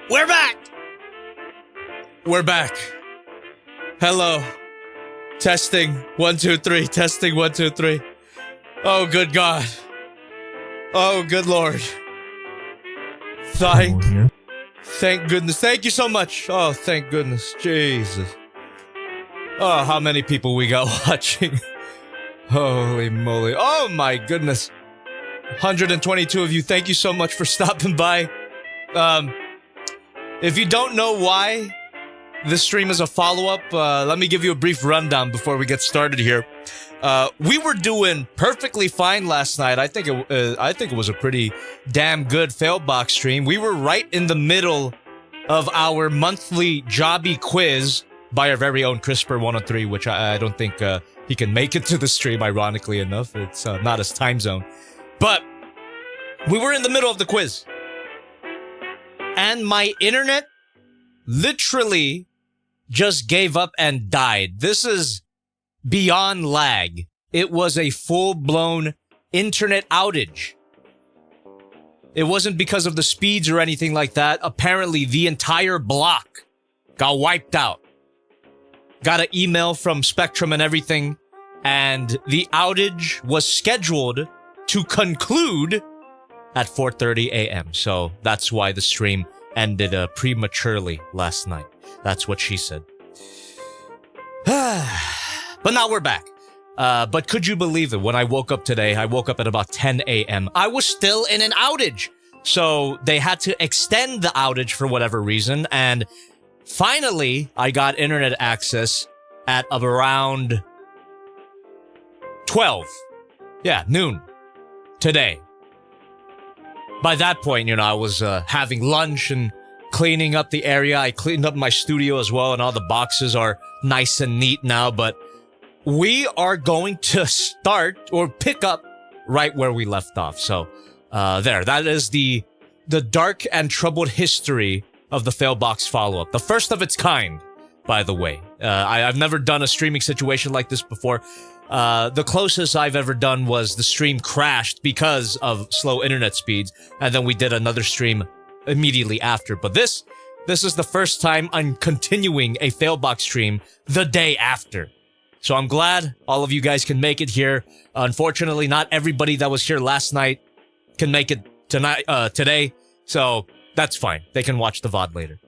We're back! We're back. Hello. Testing 1 2 3. Testing 1 2 3. Oh, good God. Oh, good Lord. Thank goodness. Thank you so much. Oh, thank goodness. Jesus. Oh, how many people we got watching. Holy moly. Oh my goodness. 122 of you. Thank you so much for stopping by. If you don't know why this stream is a follow-up, let me give you a brief rundown before we get started here. We were doing perfectly fine last night. I think it was a pretty damn good fAIL stream. We were right in the middle of our monthly Jobby Quiz by our very own CRISPR103, which I don't think he can make it to the stream, ironically enough. It's not his time zone. But we were in the middle of the quiz. And my internet literally just gave up and died. This is beyond lag. It was a full-blown internet outage. It wasn't because of the speeds or anything like that. Apparently, the entire block got wiped out. Got an email from Spectrum and everything, and the outage was scheduled to conclude at 4:30 a.m. So that's why the stream ended prematurely last night. That's what she said. But now we're back. But could you believe it? When I woke up today, I woke up at about 10 a.m. I was still in an outage. So they had to extend the outage for whatever reason, and finally, I got internet access at around 12. Yeah, noon. Today. By that point, I was having lunch and cleaning up the area. I cleaned up my studio as well, and all the boxes are nice and neat now, but we are going to start or pick up right where we left off. So, there. That is the dark and troubled history of the fAIL Box Follow-Up. The first of its kind, by the way. I've never done a streaming situation like this before. The closest I've ever done was the stream crashed because of slow internet speeds, and then we did another stream immediately after. But this is the first time I'm continuing a fAIL Box stream the day after. So I'm glad all of you guys can make it here. Unfortunately, not everybody that was here last night can make it today, so that's fine. They can watch the VOD later.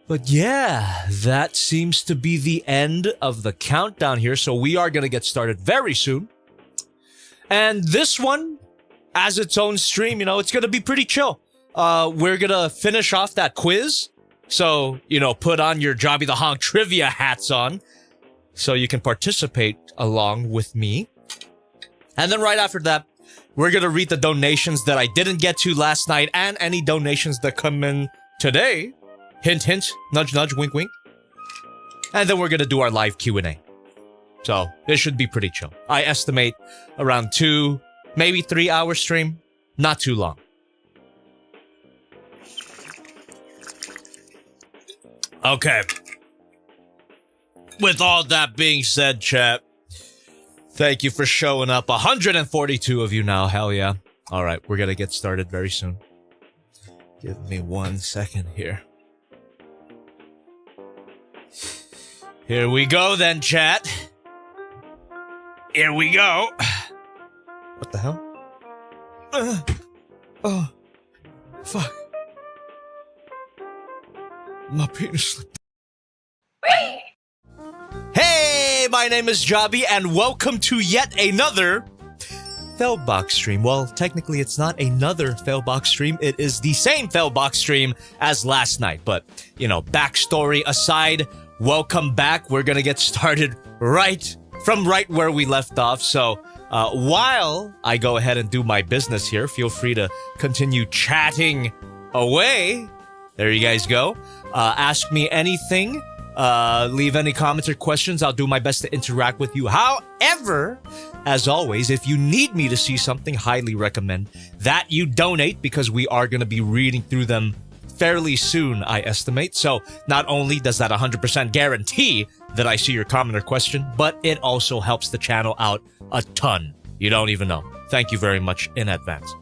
But yeah, that seems to be the end of the countdown here, so we are going to get started very soon. And this one, as its own stream, it's going to be pretty chill. We're going to finish off that quiz, so, put on your JobbytheHong trivia hats on, so you can participate along with me. And then right after that, we're going to read the donations that I didn't get to last night and any donations that come in today. Hint, hint, nudge, nudge, wink, wink. And then we're going to do our live Q&A. So, it should be pretty chill. I estimate around 2, maybe 3 hour stream. Not too long. Okay. With all that being said, chat, thank you for showing up. 142 of you now, hell yeah. All right, we're going to get started very soon. Give me 1 second here. Here we go then, chat. Here we go. What the hell? Oh, fuck. My penis slipped. Hey, my name is Jobby, and welcome to yet another fAIL Box stream. Well, technically, it's not another fAIL Box stream. It is the same fAIL Box stream as last night. But, backstory aside, welcome back. We're gonna get started right where we left off. So, while I go ahead and do my business here, feel free to continue chatting away. There you guys go. Ask me anything. Leave any comments or questions. I'll do my best to interact with you. However, as always, if you need me to see something, highly recommend that you donate, because we are going to be reading through them fairly soon, I estimate. So not only does that 100% guarantee that I see your comment or question, but it also helps the channel out a ton. You don't even know. Thank you very much in advance.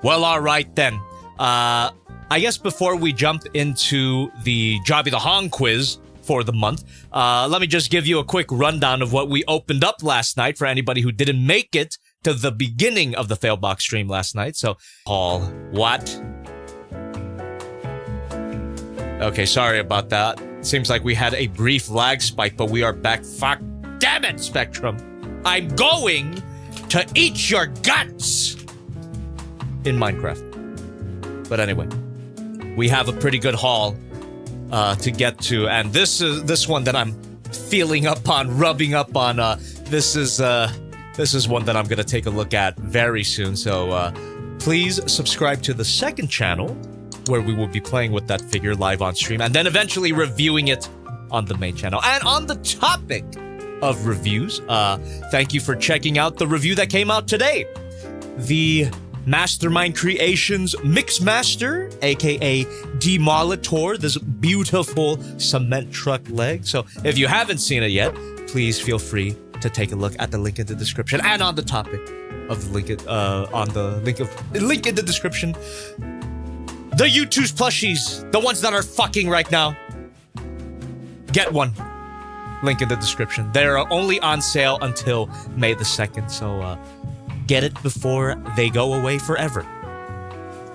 Well, all right then. I guess before we jump into the JobbytheHong quiz for the month, let me just give you a quick rundown of what we opened up last night for anybody who didn't make it to the beginning of the fAILbox stream last night. So, Paul, what? Okay, sorry about that. Seems like we had a brief lag spike, but we are back. Fuck, damn it, Spectrum. I'm going to eat your guts in Minecraft. But anyway, we have a pretty good haul to get to, and this one that I'm feeling up on, rubbing up on. This is one that I'm gonna take a look at very soon. So please subscribe to the second channel, where we will be playing with that figure live on stream, and then eventually reviewing it on the main channel. And on the topic of reviews, thank you for checking out the review that came out today. The Mastermind Creations Mixmaster, aka Demolitor, this beautiful cement truck leg. So if you haven't seen it yet, please feel free to take a look at the link in the description, and on the topic of the link, link in the description, the U2's plushies, the ones that are fucking right now. Get one. Link in the description. They're only on sale until May the 2nd, so get it before they go away forever.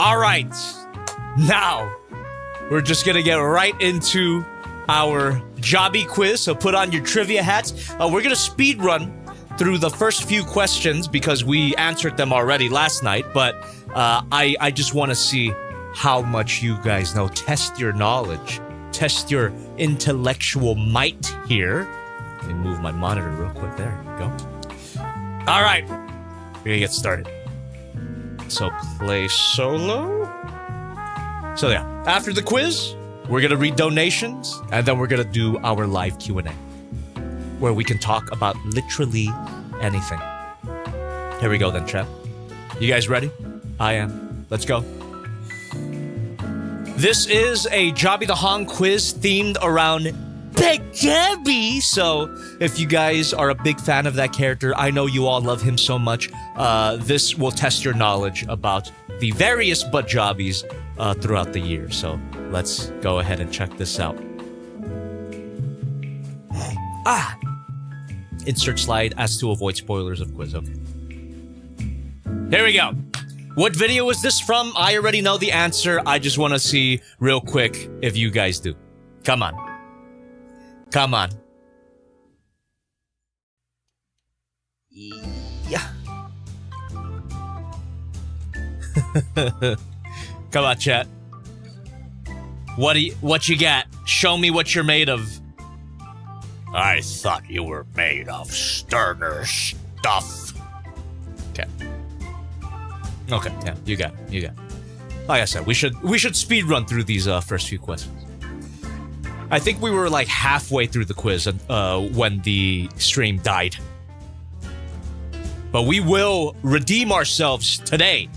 All right. Now, we're just gonna get right into our Jobby Quiz, so put on your trivia hats. We're gonna speed run through the first few questions because we answered them already last night, but I just want to see how much you guys know. Test your knowledge. Test your intellectual might here. Let me move my monitor real quick. There you go. All right. We're gonna get started. So play solo. So yeah, after the quiz, we're gonna read donations, and then we're gonna do our live Q&A, where we can talk about literally anything. Here we go then, chat. You guys ready? I am. Let's go. This is a JobbytheHong quiz themed around Big Jobby. So if you guys are a big fan of that character, I know you all love him so much. This will test your knowledge about the various butt jobbies throughout the year. So let's go ahead and check this out. Insert slide as to avoid spoilers of quiz. Okay. Here we go. What video is this from? I already know the answer. I just want to see real quick if you guys do. Come on. Come on. Yeah. Come on, chat. What you got? Show me what you're made of. I thought you were made of sterner stuff. Okay. Okay, yeah, you got it. Like I said, we should speed run through these first few questions. I think we were like halfway through the quiz when the stream died. But we will redeem ourselves today.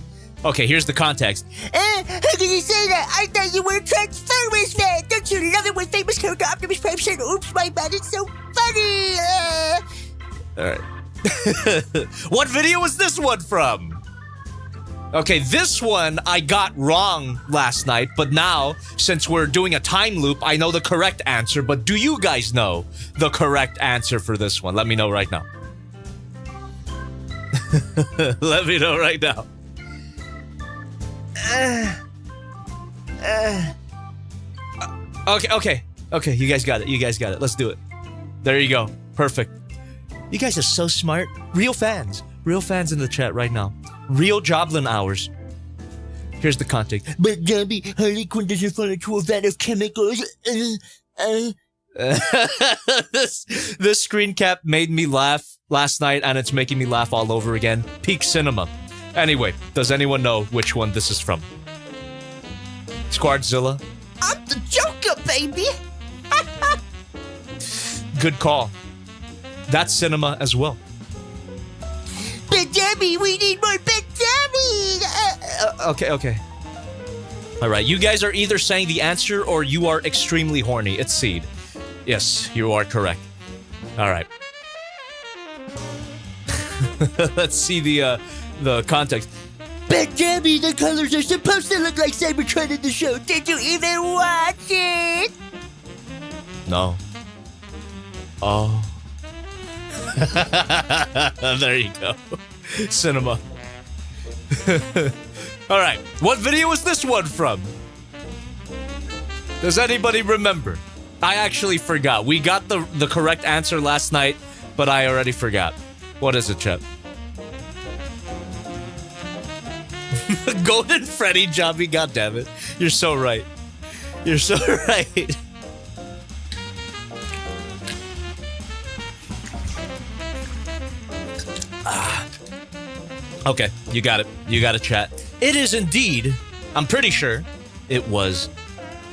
Okay, here's the context. How can you say that? I thought you were a Transformers fan. Don't you love it when famous character Optimus Prime said, "Oops, my bad, it's so funny." Alright. What video was this one from? Okay, this one I got wrong last night, but now, since we're doing a time loop, I know the correct answer, but do you guys know the correct answer for this one? Let me know right now. Let me know right now. Okay, you guys got it. Let's do it. There you go. Perfect. You guys are so smart. Real fans in the chat right now. Real Joblin hours. Here's the context. But Jobby, Harley Quinn doesn't fall into a vat of chemicals. This screen cap made me laugh last night, and it's making me laugh all over again. Peak cinema. Anyway, does anyone know which one this is from? Squadzilla? I'm the Joker, baby. Good call. That's cinema as well. Big Jobby, we need more Big Jobby. Okay. All right, you guys are either saying the answer or you are extremely horny. It's Seed. Yes, you are correct. All right. Let's see the context. But Jobby, the colors are supposed to look like Cybertron in the show. Did you even watch it? No. Oh. There you go. Cinema. All right. What video is this one from? Does anybody remember? I actually forgot. We got the correct answer last night, but I already forgot. What is it, Chet? Golden Freddy, Jobby, goddammit. You're so right. You're so right. Okay, you got it. You got it, chat. It is indeed, I'm pretty sure, it was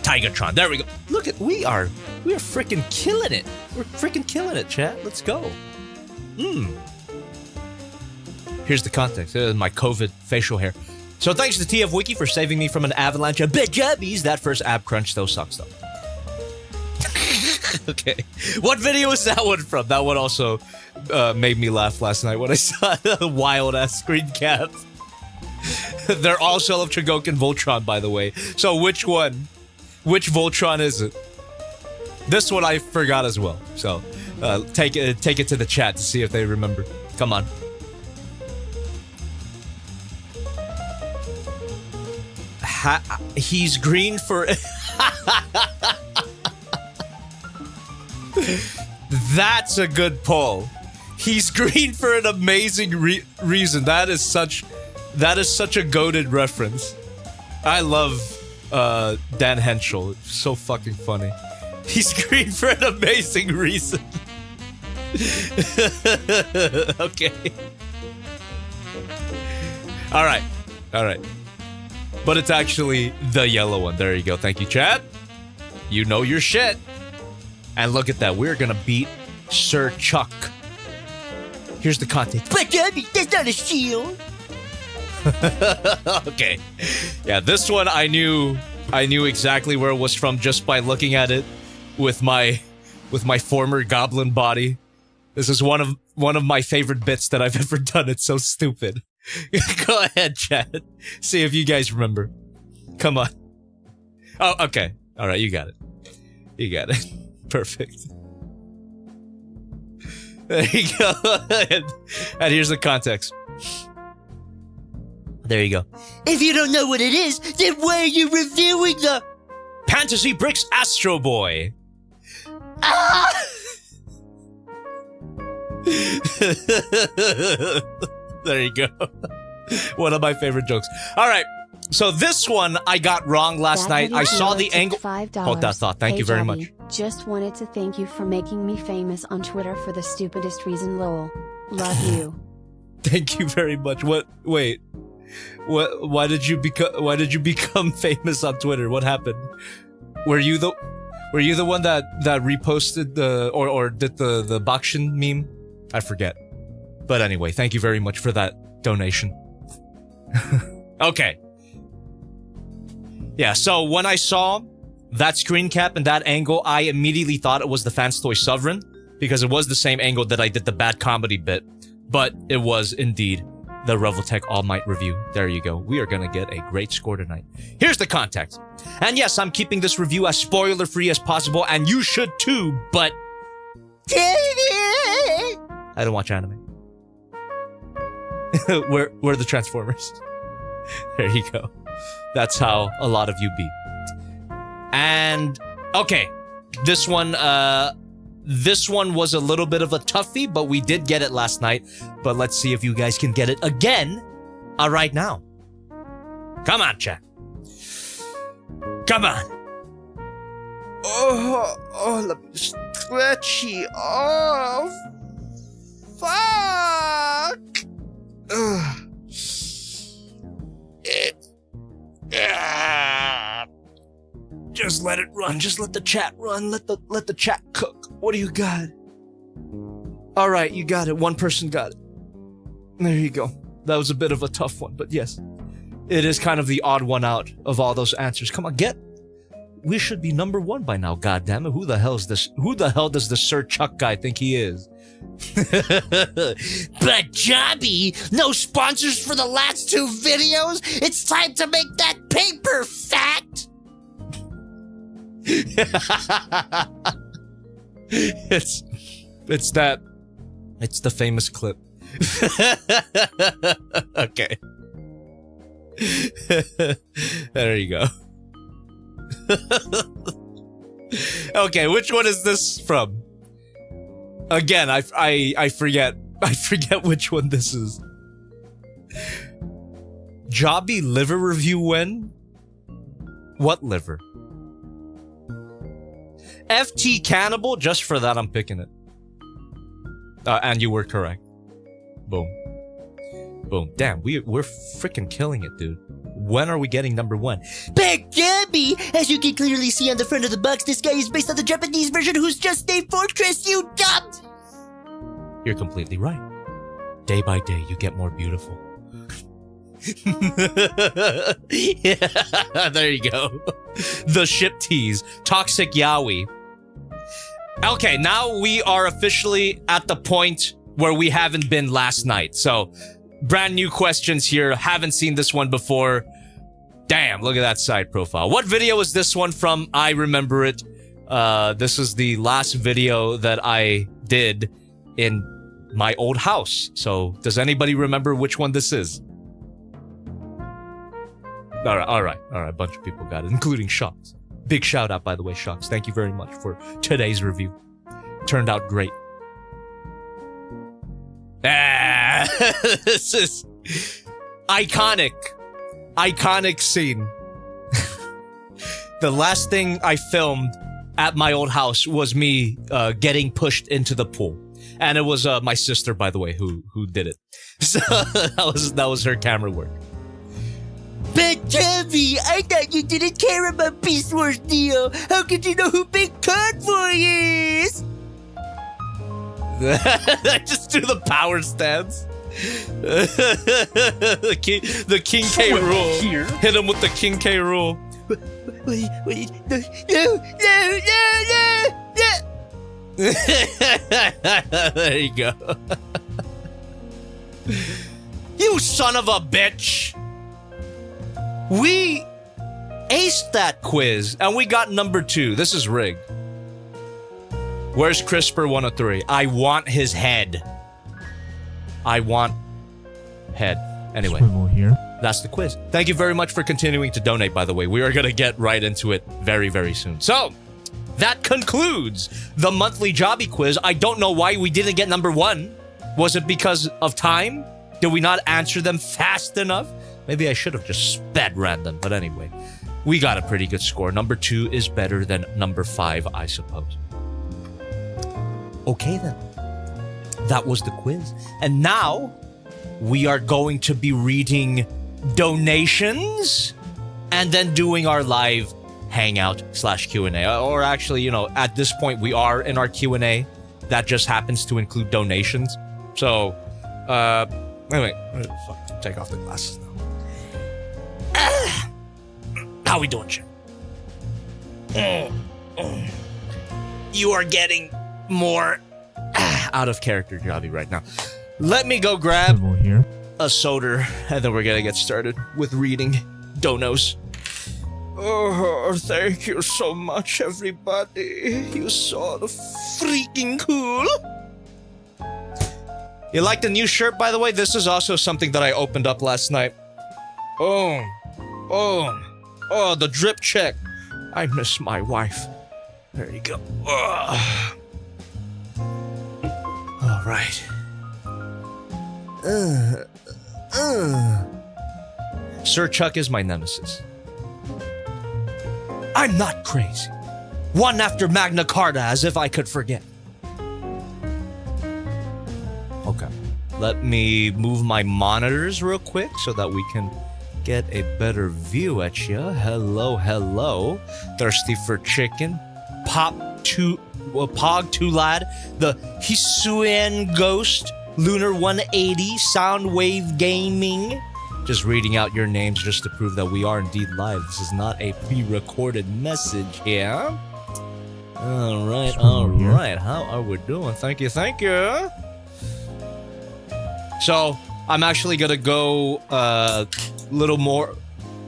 Tigatron. There we go. Look at, we are freaking killing it. We're freaking killing it, chat. Let's go. Here's the context. My COVID facial hair. So thanks to TF Wiki for saving me from an avalanche of big jobbies. That first ab crunch though sucks though. Okay. What video is that one from? That one also made me laugh last night when I saw the wild ass screen cap. They're all Cell of Chogokin Voltron, by the way. So which one? Which Voltron is it? This one I forgot as well. So take it to the chat to see if they remember. Come on. He's green for... That's a good poll. He's green for an amazing reason. That is such a goated reference. I love Dan Henschel. It's so fucking funny. He's green for an amazing reason. Okay. All right. But it's actually the yellow one. There you go. Thank you, chat. You know your shit. And look at that. We're gonna beat Sir Chuck. Here's the content. But Jobby, that's not a shield. Okay. Yeah, this one I knew exactly where it was from just by looking at it with my former goblin body. This is one of my favorite bits that I've ever done. It's so stupid. Go ahead, chat. See if you guys remember. Come on. Oh, okay. All right, you got it. You got it. Perfect. There you go. And here's the context. There you go. If you don't know what it is, then why are you reviewing the Fantasy Bricks Astro Boy? Ah! There you go. One of my favorite jokes. All right. So this one I got wrong last night. I saw the angle. Hold that thought. Thank you very much. Just wanted to thank you for making me famous on Twitter for the stupidest reason, lol. Love you. Thank you very much. What? Wait. What? Why did you become famous on Twitter? What happened? Were you the one that reposted or did the Bakshin meme? I forget. But anyway, thank you very much for that donation. Okay. Yeah, so when I saw that screen cap and that angle, I immediately thought it was the Fans Toy Sovereign, because it was the same angle that I did the bad comedy bit, but it was indeed the Reveltech All Might review. There you go. We are gonna get a great score tonight. Here's the context. And yes, I'm keeping this review as spoiler-free as possible, and you should too, but... I don't watch anime. We're the Transformers. There you go. That's how a lot of you be. And okay, this one was a little bit of a toughie, but we did get it last night. But let's see if you guys can get it again right now. Come on, chat. Come on. Oh, let me stretchy off. Fuck. Just let it run. Just let the chat run. Let the chat cook. What do you got? All right, you got it. One person got it. There you go. That was a bit of a tough one, but yes, it is kind of the odd one out of all those answers. Come on, get we should be number 1 by now, goddammit. Who the hell does the Sir Chuck guy think he is? But Jobby, no sponsors for the last 2 videos? It's time to make that paper fat! It's the famous clip. Okay. There you go. Okay, which one is this from? Again, I forget which one this is. Jobby liver review when? What liver? FT Cannibal, just for that I'm picking it. And you were correct. Boom. Boom. Damn, we're freaking killing it, dude. When are we getting number 1? Big Jobby! As you can clearly see on the front of the box, this guy is based on the Japanese version who's just named Fortress, you dumb! You're completely right. Day by day, you get more beautiful. Yeah, there you go. The ship tease. Toxic Yaoi. Okay, now we are officially at the point where we haven't been last night. So, brand new questions here. Haven't seen this one before. Damn, look at that side profile. What video is this one from? I remember it. This is the last video that I did in my old house. So, does anybody remember which one this is? All right. A bunch of people got it, including Shocks. Big shout out, by the way, Shocks. Thank you very much for today's review. Turned out great. This is iconic scene. The last thing I filmed at my old house was me getting pushed into the pool. And it was my sister, by the way, who did it. So that was her camera work. But Jobby, I thought you didn't care about Beast Wars Neo. How could you know who Big Convoy is? I just do the power stance. The King K rule. Here. Hit him with the King K rule. Wait, no. There you go. You son of a bitch. We aced that quiz, and we got number 2. This is rigged. Where's CRISPR 103? I want his head. I want head. Anyway, here. That's the quiz. Thank you very much for continuing to donate, by the way. We are going to get right into it very, very soon. So, that concludes the monthly Jobby Quiz. I don't know why we didn't get number 1. Was it because of time? Did we not answer them fast enough? Maybe I should have just sped random, but anyway. We got a pretty good score. Number 2 is better than number 5, I suppose. Okay then. That was the quiz. And now, we are going to be reading donations and then doing our live Hangout / Q&A. Or actually, you know, at this point, we are in our Q&A. That just happens to include donations. So, anyway, fuck, take off the glasses now. How we doing, Jim? You are getting more out of character, Jobby, right now. Let me go grab here. a soda, and then we're gonna get started with reading donos. Oh, thank you so much, everybody. You're so freaking cool. You like the new shirt, by the way? This is also something that I opened up last night. Oh, the drip check. I miss my wife. There you go. All right. Sir Chuck is my nemesis. I'm not crazy. One after Magna Carta, as if I could forget. Okay. Let me move my monitors real quick so that we can get a better view at you. Hello. Thirsty for chicken. Pog 2 lad. The Hisuen Ghost. Lunar 180. Soundwave Gaming. just reading out your names just to prove that we are indeed live. This is not a pre-recorded message here. All right. How are we doing? Thank you. So, I'm actually gonna go a little more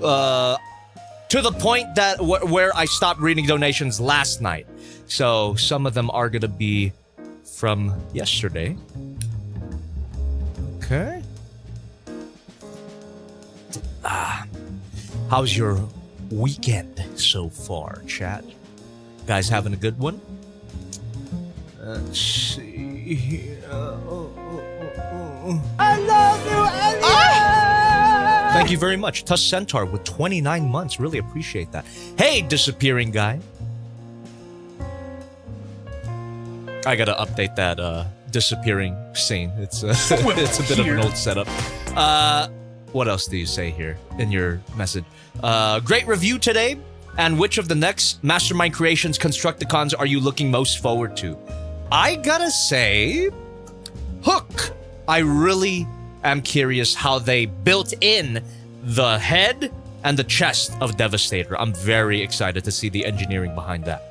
to the point that where I stopped reading donations last night. So, some of them are gonna be from yesterday. Okay. How's your weekend so far, chat? Guys having a good one? Let's see here. I love you, Elliot! Thank you very much. Tuss Centaur with 29 months. Really appreciate that. Hey, disappearing guy. I gotta update that disappearing scene. It's it's a bit of an old setup. What else do you say here in your message? Great review today. And which of the next Mastermind Creations Constructicons are you looking most forward to? I gotta say, Hook. I really am curious how they built in the head and the chest of Devastator. I'm very excited to see the engineering behind that.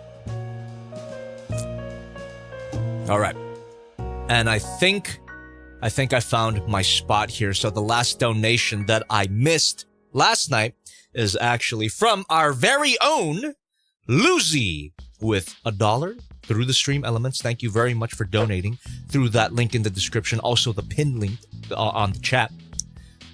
All right. And I think I found my spot here. So the last donation that I missed last night is actually from our very own Lucy with $1 through the stream elements. Thank you very much for donating through that link in the description. Also the pin link on the chat.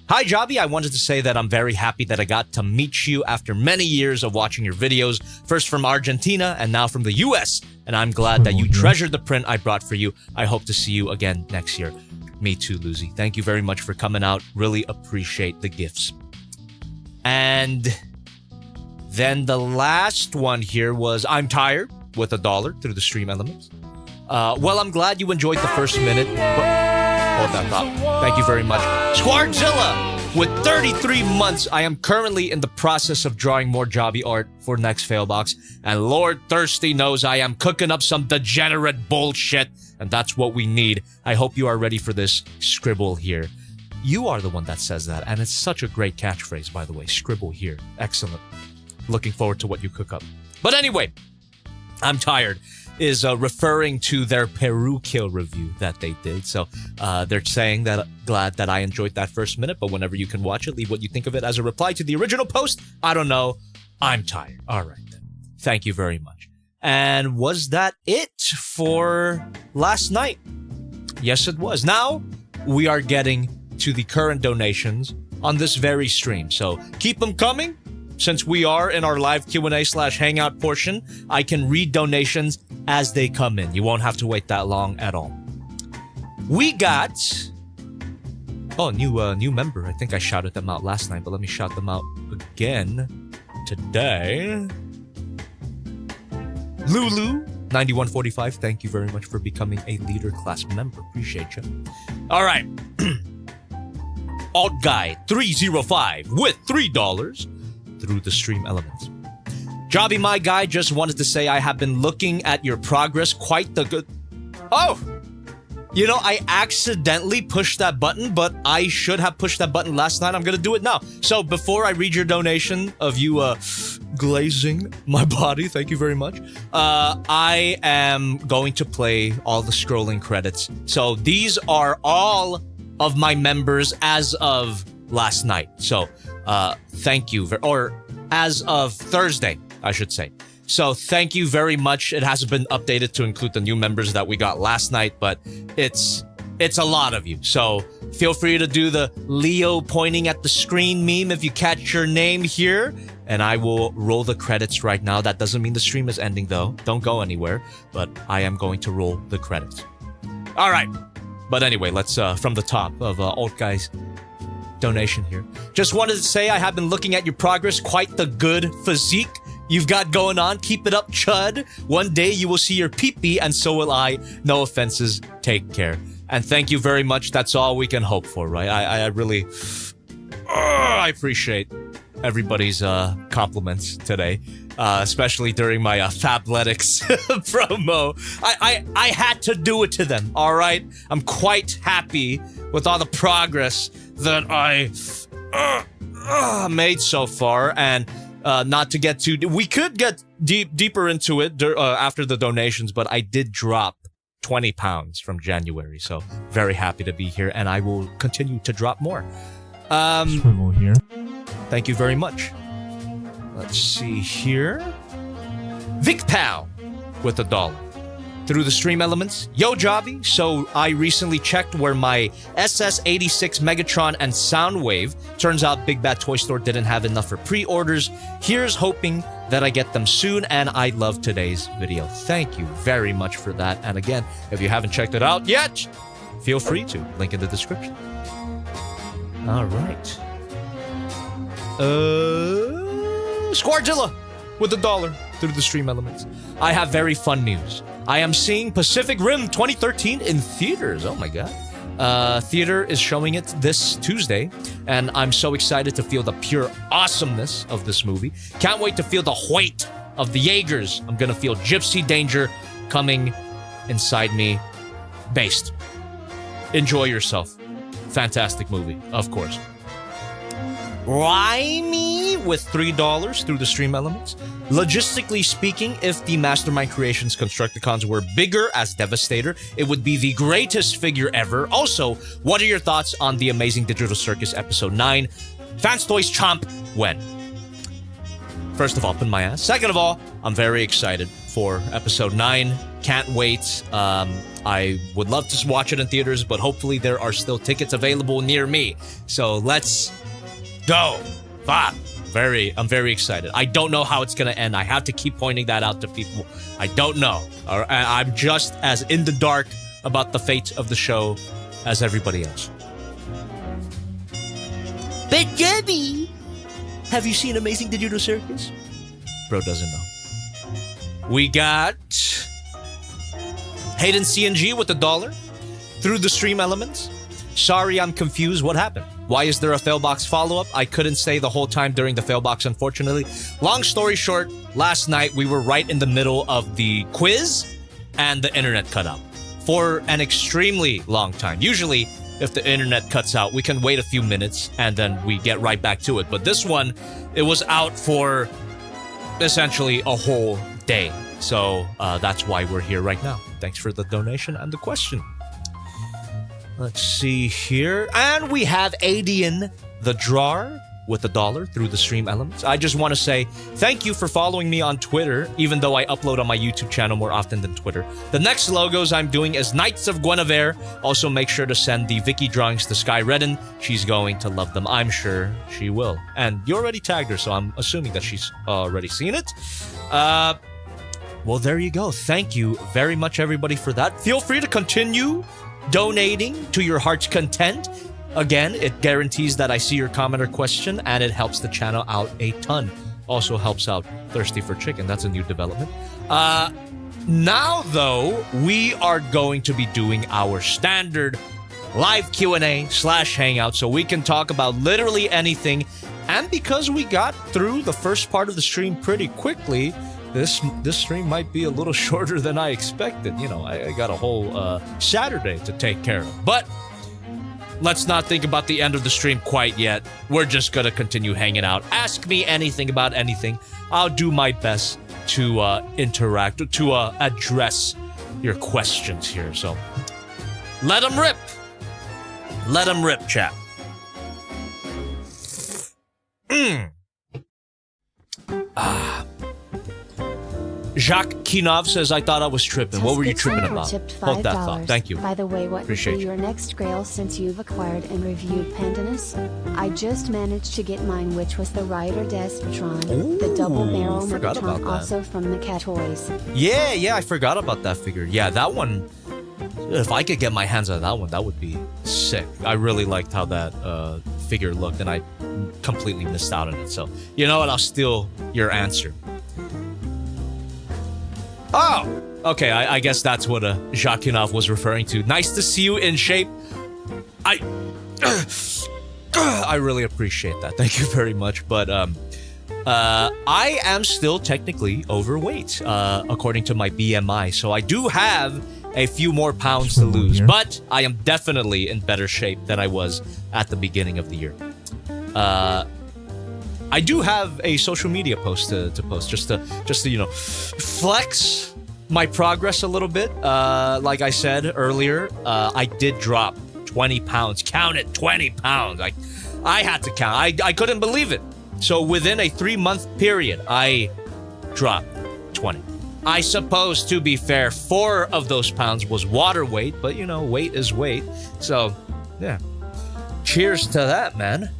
Hi, Jobby. I wanted to say that I'm very happy that I got to meet you after many years of watching your videos, first from Argentina and now from the US. And I'm glad that you treasured the print I brought for you. I hope to see you again next year. Me too, Lucy. Thank you very much for coming out. Really appreciate the gifts. And then the last one here was I'm tired with $1 through the stream elements. Well, I'm glad you enjoyed the first minute. Hold that thought. Thank you very much. Squardzilla with 33 months. I am currently in the process of drawing more Jobby art for next fAILbox. And Lord Thirsty knows I am cooking up some degenerate bullshit. And that's what we need. I hope you are ready for this scribble here. You are the one that says that, and it's such a great catchphrase, by the way. Scribble here. Excellent. Looking forward to what you cook up. But anyway, I'm tired is referring to their Peru kill review that they did. So they're saying that glad that I enjoyed that first minute, but whenever you can watch it, leave what you think of it as a reply to the original post. I don't know. I'm tired. All right, then. Thank you very much. And was that it for last night? Yes, it was. Now we are getting to the current donations on this very stream. So keep them coming. Since we are in our live Q&A/Hangout portion, I can read donations as they come in. You won't have to wait that long at all. We got... Oh, new member. I think I shouted them out last night, but let me shout them out again today. Lulu, 9145. Thank you very much for becoming a leader class member. Appreciate you. All right. Alt Guy 305 with $3 through the stream elements. Jobby, my guy, just wanted to say I have been looking at your progress quite the good... Oh! You know, I accidentally pushed that button, but I should have pushed that button last night. I'm gonna do it now. So before I read your donation of you glazing my body, thank you very much, I am going to play all the scrolling credits. So these are all of my members as of last night. So thank you, or as of Thursday, I should say. So thank you very much. It hasn't been updated to include the new members that we got last night, but it's a lot of you. So feel free to do the Leo pointing at the screen meme if you catch your name here, and I will roll the credits right now. That doesn't mean the stream is ending though. Don't go anywhere, but I am going to roll the credits. All right. But anyway, let's from the top of Alt Guy's donation here. Just wanted to say I have been looking at your progress. Quite the good physique you've got going on. Keep it up, chud. One day you will see your pee-pee, and so will I. No offenses. Take care. And thank you very much. That's all we can hope for, right? I really... I appreciate everybody's compliments today. Especially during my Fabletics promo. I had to do it to them, all right? I'm quite happy with all the progress that I made so far, and not to get too... We could get deeper into it after the donations, but I did drop 20 pounds from January, so very happy to be here, and I will continue to drop more. Swivel here. Thank you very much. Let's see here. VicPal with $1. Through the stream elements. Yo, Jobby. So I recently checked where my SS86 Megatron and Soundwave. Turns out Big Bad Toy Store didn't have enough for pre-orders. Here's hoping that I get them soon, and I love today's video. Thank you very much for that. And again, if you haven't checked it out yet, feel free to. Link in the description. All right. Squardzilla with $1 through the stream elements. I have very fun news. I am seeing Pacific Rim 2013 in theaters. Oh my god. Theater is showing it this Tuesday, and I'm so excited to feel the pure awesomeness of this movie. Can't wait to feel the weight of the Jaegers. I'm gonna feel gypsy danger coming inside me. Based. Enjoy yourself. Fantastic movie, of course. Rhyme with $3 through the stream elements. Logistically speaking, if the Mastermind Creations Constructicons were bigger as Devastator, it would be the greatest figure ever. Also, what are your thoughts on the Amazing Digital Circus Episode 9? Fans Toys Chomp when? First of all, put my ass. Second of all, I'm very excited for Episode 9. Can't wait. I would love to watch it in theaters, but hopefully there are still tickets available near me. So let's go. Fuck. I'm very excited. I don't know how it's gonna end. I have to keep pointing that out to people. I don't know. I'm just as in the dark about the fate of the show as everybody else. But Jobby, have you seen Amazing Digital Circus? Bro doesn't know. We got Hayden CNG with $1 through the stream elements. Sorry, I'm confused. What happened? Why is there a Failbox follow-up? I couldn't stay the whole time during the Failbox, unfortunately. Long story short, last night we were right in the middle of the quiz and the internet cut out for an extremely long time. Usually, if the internet cuts out, we can wait a few minutes and then we get right back to it. But this one, it was out for essentially a whole day. So that's why we're here right now. Thanks for the donation and the question. Let's see here. And we have Adian the Drawer with $1 through the stream elements. I just want to say thank you for following me on Twitter, even though I upload on my YouTube channel more often than Twitter. The next logos I'm doing is Knights of Guinevere. Also, make sure to send the Vicky drawings to Sky Redden. She's going to love them. I'm sure she will. And you already tagged her, so I'm assuming that she's already seen it. Well, there you go. Thank you very much, everybody, for that. Feel free to continue donating to your heart's content. Again, it guarantees that I see your comment or question, and it helps the channel out a ton. Also helps out Thirsty for Chicken. That's a new development. Now, though, we are going to be doing our standard live Q&A/Hangout, so we can talk about literally anything. And because we got through the first part of the stream pretty quickly, this stream might be a little shorter than I expected. You know, I got a whole Saturday to take care of. But let's not think about the end of the stream quite yet. We're just gonna continue hanging out. Ask me anything about anything. I'll do my best to interact, to address your questions here. So let them rip. Let them rip, chat. Jacques Kinov says, I thought I was tripping. What were you tripping about? Hold that thought. Thank you. By the way, what would be your next grail since you've acquired and reviewed Pandanus? I just managed to get mine, which was the Rider Despotron, the double barrel Megatron, also from the Cat Toys. Yeah, I forgot about that figure. Yeah, that one, if I could get my hands on that one, that would be sick. I really liked how that figure looked, and I completely missed out on it. So, you know what? I'll steal your answer. Oh! Okay, I guess that's what Jacquinov was referring to. Nice to see you in shape. I really appreciate that. Thank you very much. But I am still technically overweight, according to my BMI. So I do have a few more pounds to lose. But I am definitely in better shape than I was at the beginning of the year. I do have a social media post to post just to flex my progress a little bit. Like I said earlier, I did drop 20 pounds. Count it, 20 pounds. I had to count. I couldn't believe it. So within a 3-month period, I dropped 20. I suppose, to be fair, 4 of those pounds was water weight, but weight is weight. So, yeah. Cheers to that, man.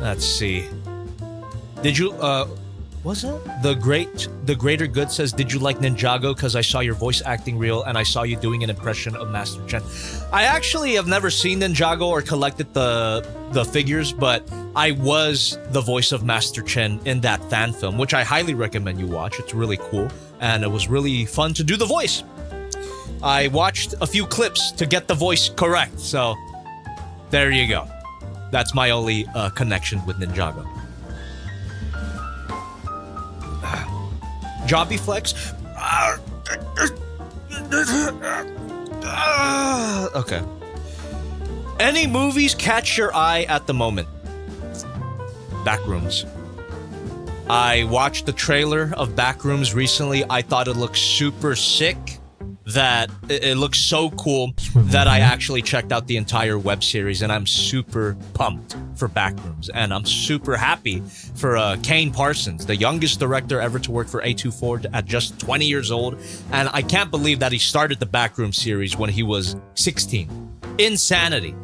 Let's see. Did you, was it? The Greater Good says, did you like Ninjago? Because I saw your voice acting real and I saw you doing an impression of Master Chen. I actually have never seen Ninjago or collected the figures, but I was the voice of Master Chen in that fan film, which I highly recommend you watch. It's really cool, and it was really fun to do the voice. I watched a few clips to get the voice correct, so there you go. That's my only connection with Ninjago. Jobby Flex. Okay. Any movies catch your eye at the moment? Backrooms. I watched the trailer of Backrooms recently. I thought it looked super sick. That it looks so cool that I actually checked out the entire web series, and I'm super pumped for Backrooms, and I'm super happy for Kane Parsons, the youngest director ever to work for A24 at just 20 years old, and I can't believe that he started the Backrooms series when he was 16. Insanity.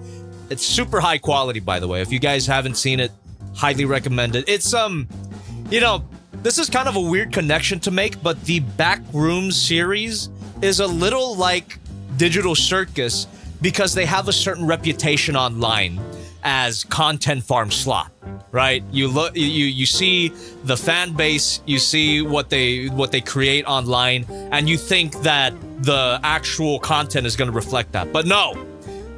It's super high quality, by the way. If you guys haven't seen it, highly recommend it. It's this is kind of a weird connection to make, but the Backrooms series is a little like Digital Circus because they have a certain reputation online as content farm slot, right? You see the fan base, you see what they create online, and you think that the actual content is going to reflect that. But no,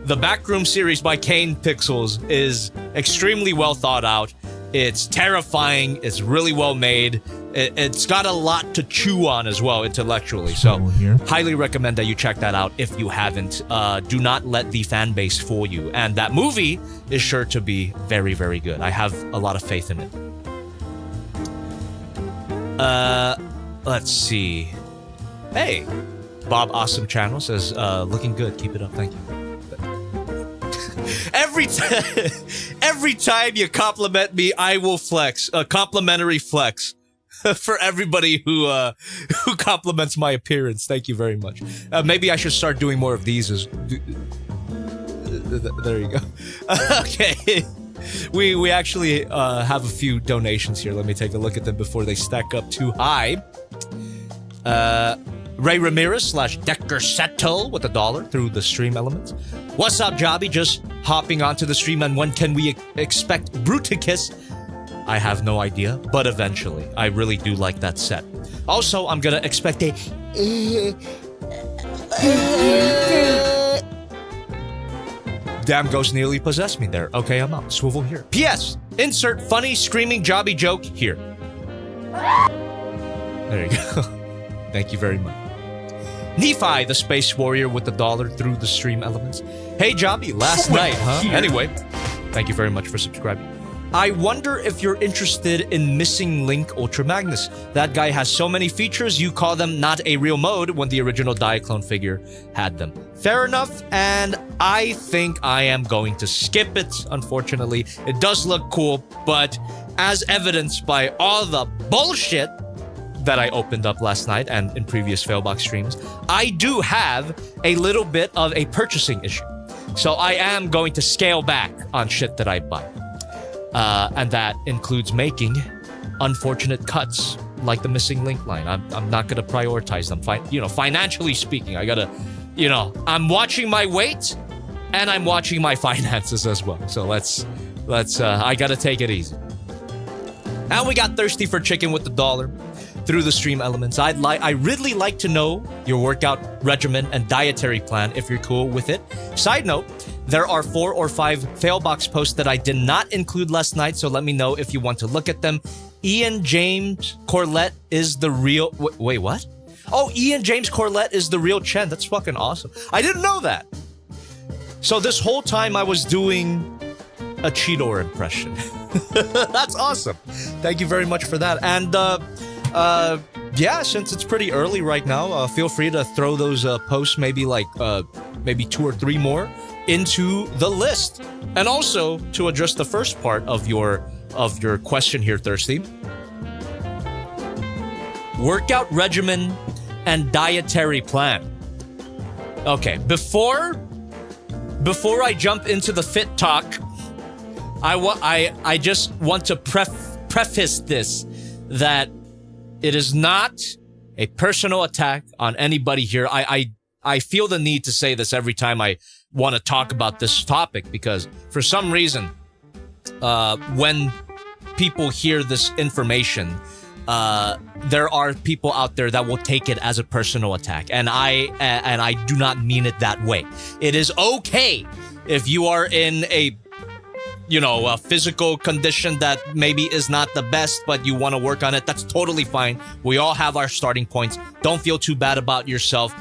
the Backroom series by Kane Pixels is extremely well thought out. It's terrifying. It's really well made. It's got a lot to chew on as well intellectually. So highly recommend that you check that out if you haven't. Do not let the fan base fool you. And that movie is sure to be very, very good. I have a lot of faith in it. Let's see. Hey, Bob Awesome Channel says, looking good. Keep it up. Thank you. Every time you compliment me, I will flex. A complimentary flex for everybody who compliments my appearance. Thank you very much. Maybe I should start doing more of these. There you go. Okay. We actually have a few donations here. Let me take a look at them before they stack up too high. Ray Ramirez / Decker Settle with $1 through the stream elements. What's up, Jobby? Just hopping onto the stream, and when can we expect Bruticus? I have no idea, but eventually. I really do like that set. Also, I'm gonna expect a... Damn ghost nearly possessed me there. Okay, I'm out. Swivel here. P.S. Insert funny screaming Jobby joke here. There you go. Thank you very much. Nephi, the Space Warrior with $1 through the stream elements. Hey, Jobby, last night, huh? Anyway, thank you very much for subscribing. I wonder if you're interested in Missing Link Ultra Magnus. That guy has so many features, you call them not a real mode when the original Diaclone figure had them. Fair enough, and I think I am going to skip it, unfortunately. It does look cool, but as evidenced by all the bullshit that I opened up last night and in previous Failbox streams, I do have a little bit of a purchasing issue. So I am going to scale back on shit that I buy. And that includes making unfortunate cuts like the Missing Link line. I'm not going to prioritize them. Financially speaking, I got to, I'm watching my weight and I'm watching my finances as well. So let's I got to take it easy. And we got Thirsty for Chicken with $1 through the stream elements. I really like to know your workout regimen and dietary plan if you're cool with it. Side note, there are 4 or 5 Failbox posts that I did not include last night, so let me know if you want to look at them. Ian James Corlett is the real... Wait, what? Oh, Ian James Corlett is the real Chen. That's fucking awesome. I didn't know that. So this whole time I was doing a Cheetor impression. That's awesome. Thank you very much for that. And yeah, since it's pretty early right now, feel free to throw those posts, maybe 2 or 3 more into the list. And also to address the first part of your question here, Thirsty. Workout regimen and dietary plan. Okay, before I jump into the fit talk, I just want to preface this that it is not a personal attack on anybody here. I feel the need to say this every time I want to talk about this topic, because for some reason, when people hear this information, there are people out there that will take it as a personal attack, and I do not mean it that way. It is okay if you are in a physical condition that maybe is not the best, but you want to work on it. That's totally fine. We all have our starting points. Don't feel too bad about yourself.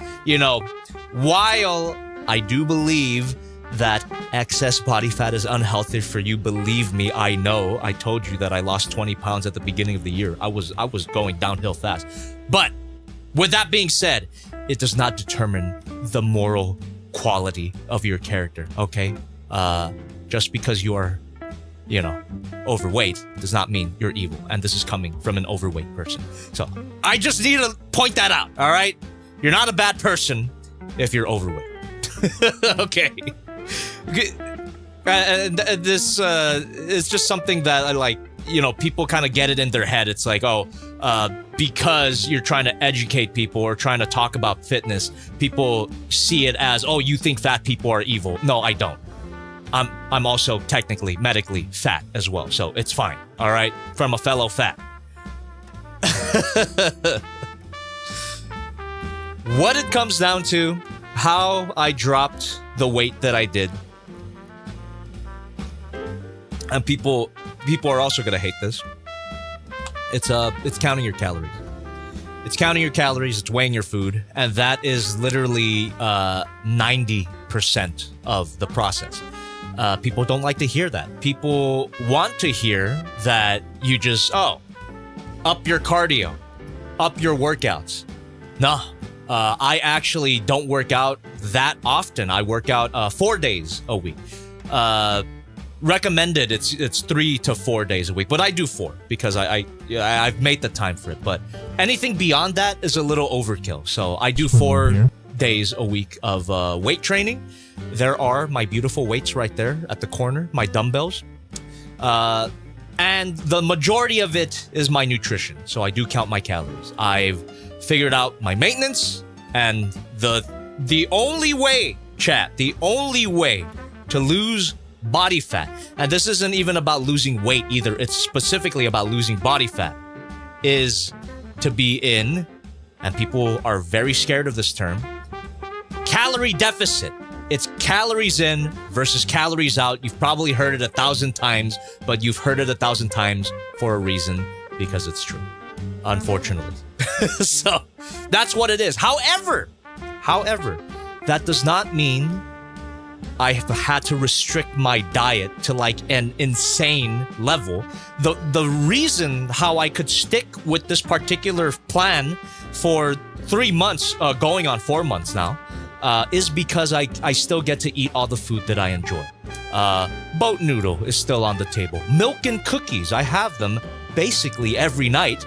While I do believe that excess body fat is unhealthy for you, believe me, I know. I told you that I lost 20 pounds at the beginning of the year. I was going downhill fast. But with that being said, it does not determine the moral quality of your character, okay? Just because you are, overweight does not mean you're evil. And this is coming from an overweight person. So I just need to point that out, all right? You're not a bad person if you're overweight. Okay. And this is just something that people kind of get it in their head. It's like, because you're trying to educate people or trying to talk about fitness, people see it as, you think fat people are evil. No, I don't. I'm also technically, medically fat as well, so it's fine, all right? From a fellow fat. What it comes down to, how I dropped the weight that I did, and people are also gonna hate this. It's counting your calories. It's counting your calories, it's weighing your food, and that is literally 90% of the process. People don't like to hear that. People want to hear that you just, up your cardio, up your workouts. No, I actually don't work out that often. I work out 4 days a week. Recommended, it's 3 to 4 days a week, but I do 4 because I've made the time for it. But anything beyond that is a little overkill. So I do 4 days a week of weight training. There are my beautiful weights right there at the corner, my dumbbells. And the majority of it is my nutrition. So I do count my calories. I've figured out my maintenance, and the only way, chat, the only way to lose body fat, and this isn't even about losing weight either, it's specifically about losing body fat, is to be in, and people are very scared of this term, calorie deficit. It's calories in versus calories out. You've probably heard it 1,000 times, but you've heard it 1,000 times for a reason, because it's true, unfortunately. So that's what it is. However, that does not mean I have had to restrict my diet to like an insane level. The reason how I could stick with this particular plan for 3 months, going on 4 months now, is because I still get to eat all the food that I enjoy. Boat noodle is still on the table. Milk and cookies, I have them basically every night.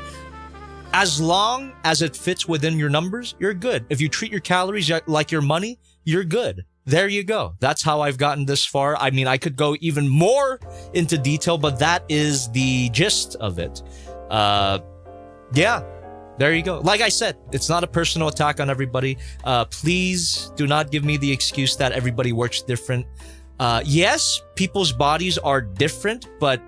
As long as it fits within your numbers, you're good. If you treat your calories like your money, you're good. There you go. That's how I've gotten this far. I mean, I could go even more into detail, but that is the gist of it. Yeah, there you go. Like I said, it's not a personal attack on everybody. Please do not give me the excuse that everybody works different. Yes, people's bodies are different, but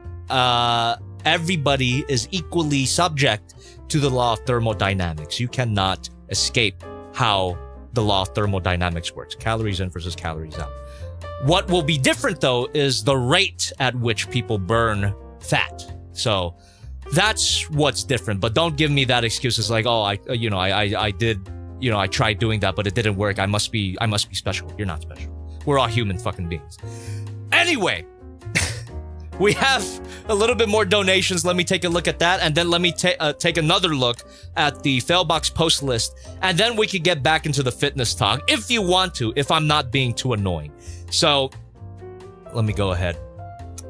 everybody is equally subject to the law of thermodynamics. You cannot escape how the law of thermodynamics works. Calories in versus calories out. What will be different, though, is the rate at which people burn fat. So that's what's different. But don't give me that excuse. It's like, I tried doing that, but it didn't work. I must be special. You're not special. We're all human fucking beings. Anyway, we have a little bit more donations. Let me take a look at that, and then let me take another look at the Failbox post list, and then we could get back into the fitness talk if you want to, if I'm not being too annoying. So, let me go ahead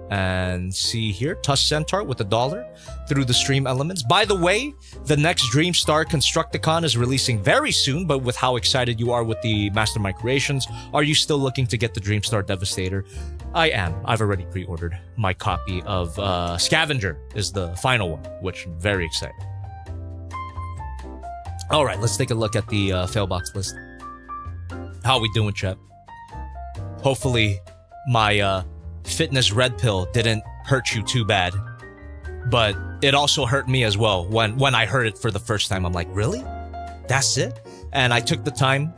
and see here. Tusk Centaur with $1 through the stream elements. By the way, the next Dreamstar Constructicon is releasing very soon, but with how excited you are with the Mastermind creations, are you still looking to get the Dreamstar Devastator? I am. I've already pre-ordered. My copy of Scavenger is the final one, which I'm very excited. All right, let's take a look at the Failbox list. How are we doing, chat? Hopefully, my fitness red pill didn't hurt you too bad, but it also hurt me as well when I heard it for the first time. I'm like, really? That's it? And I took the time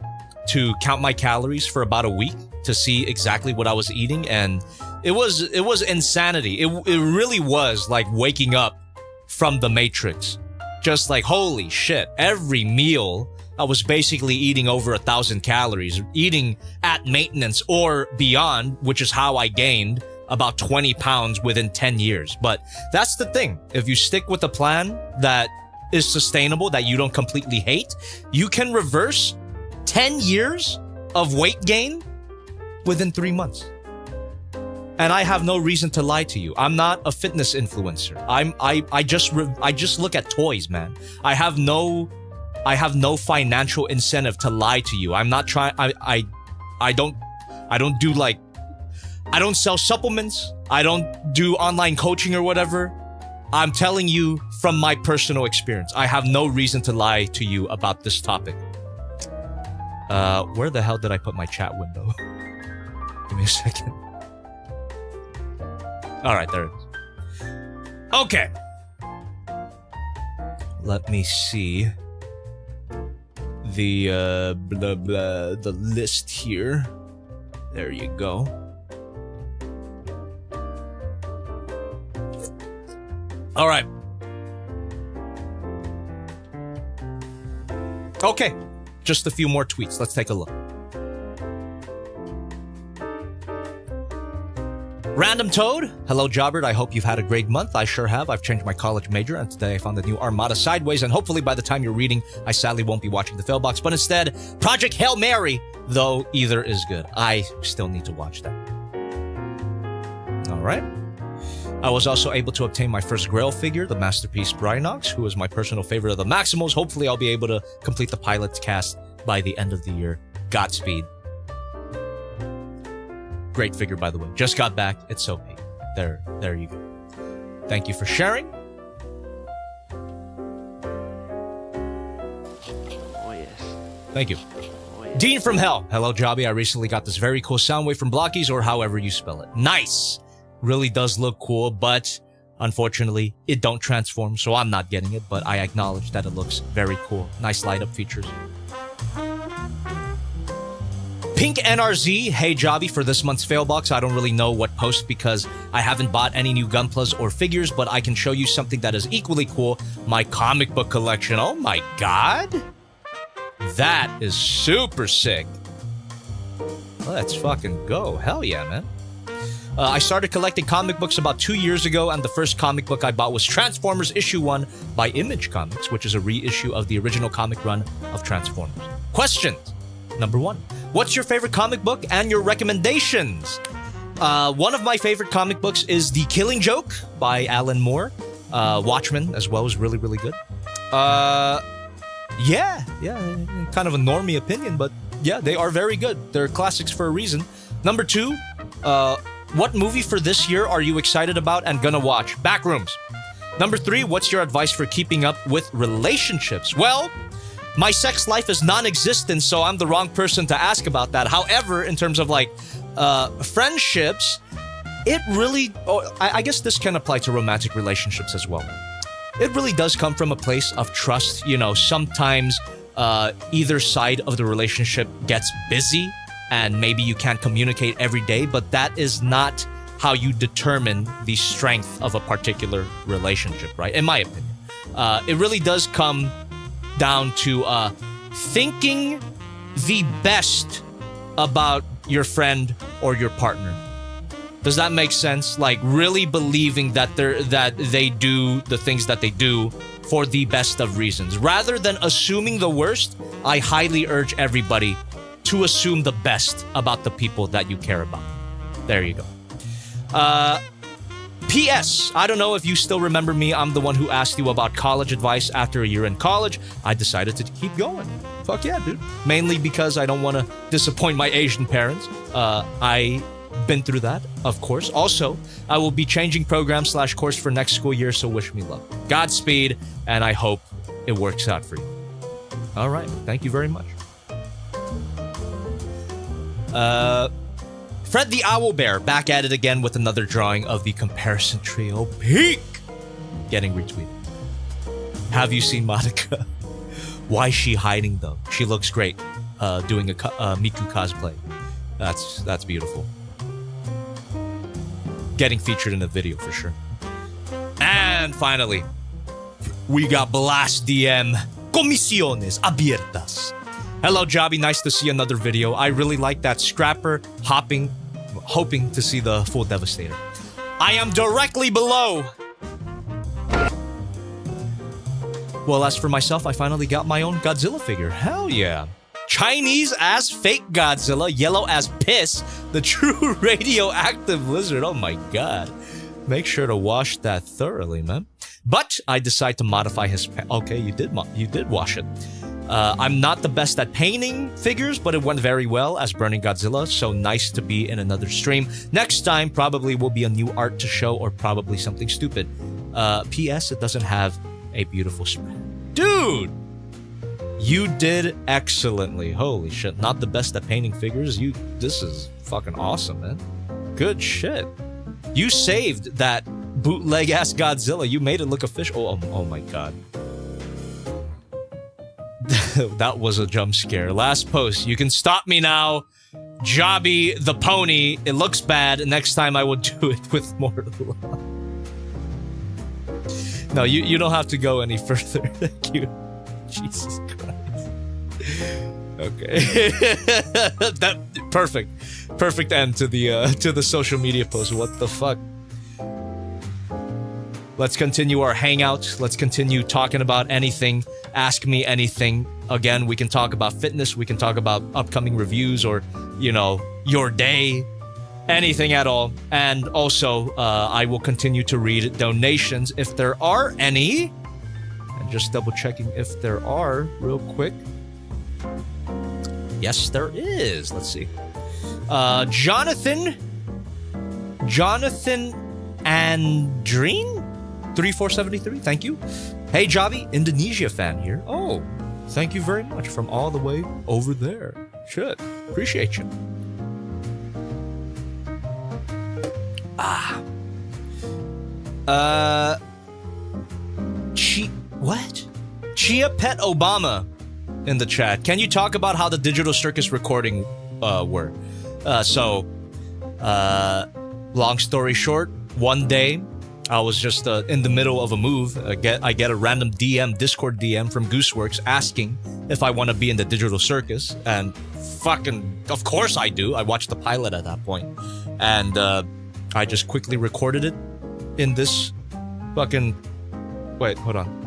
to count my calories for about a week to see exactly what I was eating, and it was insanity. It really was like waking up from the Matrix. Just like, holy shit, every meal I was basically eating over 1,000 calories, eating at maintenance or beyond, which is how I gained about 20 pounds within 10 years. But that's the thing. If you stick with a plan that is sustainable, that you don't completely hate, you can reverse 10 years of weight gain within 3 months. And I have no reason to lie to you. I'm not a fitness influencer. I just look at toys, man. I have no financial incentive to lie to you. I'm not trying. I don't sell supplements. I don't do online coaching or whatever. I'm telling you from my personal experience. I have no reason to lie to you about this topic. Where the hell did I put my chat window? Give me a second. All right, there it is. Okay. Let me see the the list here. There you go. All right. Okay. Just a few more tweets. Let's take a look. Random Toad. Hello, Jobbert. I hope you've had a great month. I sure have. I've changed my college major, and today I found the new Armada Sideways, and hopefully by the time you're reading, I sadly won't be watching the Failbox, but instead, Project Hail Mary, though either is good. I still need to watch that. All right. I was also able to obtain my first Grail figure, the Masterpiece Brynox, who is my personal favorite of the Maximals. Hopefully, I'll be able to complete the pilot's cast by the end of the year. Godspeed. Great figure, by the way. Just got back. It's so big. There you go. Thank you for sharing. Oh, yes. Thank you. Oh, yes. Dean from Hell. Hello, Jobby. I recently got this very cool sound wave from Blockies, or however you spell it. Nice. Really does look cool, but unfortunately, it don't transform, so I'm not getting it, but I acknowledge that it looks very cool. Nice light-up features. Pink NRZ, hey Jobby, for this month's Failbox, I don't really know what post because I haven't bought any new Gunplas or figures, but I can show you something that is equally cool, my comic book collection. Oh my god! That is super sick. Let's fucking go. Hell yeah, man. I started collecting comic books about 2 years ago, and the first comic book I bought was Transformers Issue 1 by Image Comics, which is a reissue of the original comic run of Transformers. Questions. Number 1. What's your favorite comic book and your recommendations? One of my favorite comic books is The Killing Joke by Alan Moore. Watchmen as well is really, really good. Yeah, kind of a normie opinion, but yeah, they are very good. They're classics for a reason. Number 2, what movie for this year are you excited about and gonna watch? Backrooms. Number 3, what's your advice for keeping up with relationships? Well, my sex life is non-existent, so I'm the wrong person to ask about that. However, in terms of like friendships, it really, I guess this can apply to romantic relationships as well. It really does come from a place of trust. You know, sometimes either side of the relationship gets busy and maybe you can't communicate every day, but that is not how you determine the strength of a particular relationship, right? In my opinion. It really does come down to thinking the best about your friend or your partner. Does that make sense? Like really believing that they do the things that they do for the best of reasons. Rather than assuming the worst, I highly urge everybody to assume the best about the people that you care about. There you go. P.S. I don't know if you still remember me. I'm the one who asked you about college advice after a year in college. I decided to keep going. Fuck yeah, dude. Mainly because I don't want to disappoint my Asian parents. I've been through that, of course. Also, I will be changing program/course for next school year, so wish me luck. Godspeed, and I hope it works out for you. All right. Thank you very much. Fred the Owlbear back at it again with another drawing of the comparison trio peak getting retweeted. Have you seen Monica? Why is she hiding though? She looks great doing a Miku cosplay. That's beautiful. Getting featured in a video for sure. And finally, we got Blast DM Comisiones Abiertas. Hello, Jobby. Nice to see another video. I really like that scrapper hoping to see the full Devastator. I am directly below. Well, as for myself, I finally got my own Godzilla figure. Hell yeah. Chinese as fake Godzilla, yellow as piss, the true radioactive lizard. Oh my god. Make sure to wash that thoroughly, man. But I decide to modify his... Okay, you did wash it. I'm not the best at painting figures, but it went very well as Burning Godzilla, so nice to be in another stream. Next time, probably will be a new art to show or probably something stupid. P.S. It doesn't have a beautiful spread. Dude! You did excellently. Holy shit. Not the best at painting figures. This is fucking awesome, man. Good shit. You saved that bootleg-ass Godzilla. You made it look official. Oh my god. That was a jump scare. Last post. You can stop me now. Jobby the pony. It looks bad. Next time I will do it with more love. No, you don't have to go any further. Thank you. Jesus Christ. Okay. That perfect end to the social media post. What the fuck? Let's continue our hangout. Let's continue talking about anything. Ask me anything. Again, we can talk about fitness. We can talk about upcoming reviews or, your day. Anything at all. And also, I will continue to read donations if there are any. And just double checking if there are real quick. Yes, there is. Let's see. Jonathan Andreen? 3473, thank you. Hey, Jobby, Indonesia fan here. Oh, thank you very much from all the way over there. Shit, appreciate you. What? Chia Pet Obama in the chat. Can you talk about how the Digital Circus recording were? Long story short, one day I was just in the middle of a move. I get a random Discord DM from Gooseworks asking if I want to be in the Digital Circus, and fucking, of course I do. I watched the pilot at that point, and I just quickly recorded it in this fucking... Wait, hold on.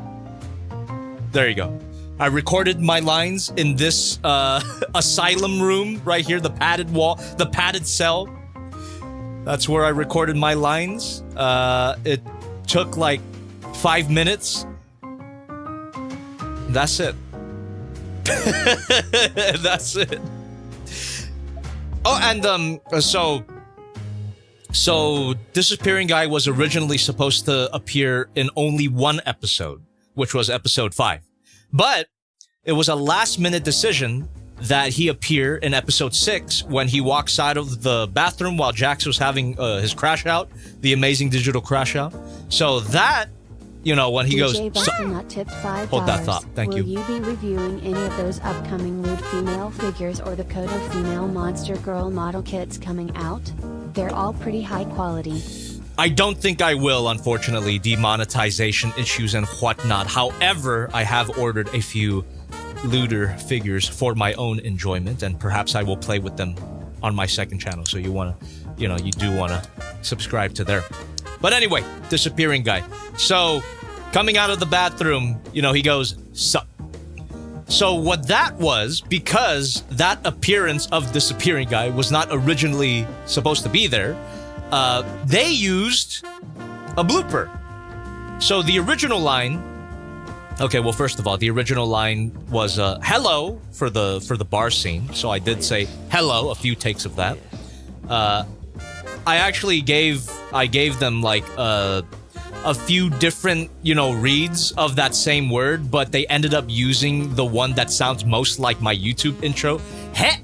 There you go. I recorded my lines in this asylum room right here, the padded wall, the padded cell. That's where I recorded my lines. It took like 5 minutes. That's it. That's it. Oh, and so Disappearing Guy was originally supposed to appear in only one episode, which was episode 5. But it was a last-minute decision that he appear in episode 6 when he walks out of the bathroom while Jax was having his crash out, the amazing digital crash out. So that, when he goes... Tipped $5. Hold that thought. Thank you. Will you be reviewing any of those upcoming lewd female figures or the Kodo female monster girl model kits coming out? They're all pretty high quality. I don't think I will, unfortunately. Demonetization issues and whatnot. However, I have ordered a few looter figures for my own enjoyment, and perhaps I will play with them on my second channel. So you do want to subscribe to there. But anyway, disappearing guy. So coming out of the bathroom, he goes, sup. So what that was, because that appearance of disappearing guy was not originally supposed to be there, they used a blooper. So the original line, okay, well, first of all, the original line was hello for the bar scene. So I did say hello, a few takes of that. I actually gave them like a few different, reads of that same word, but they ended up using the one that sounds most like my YouTube intro. Heh!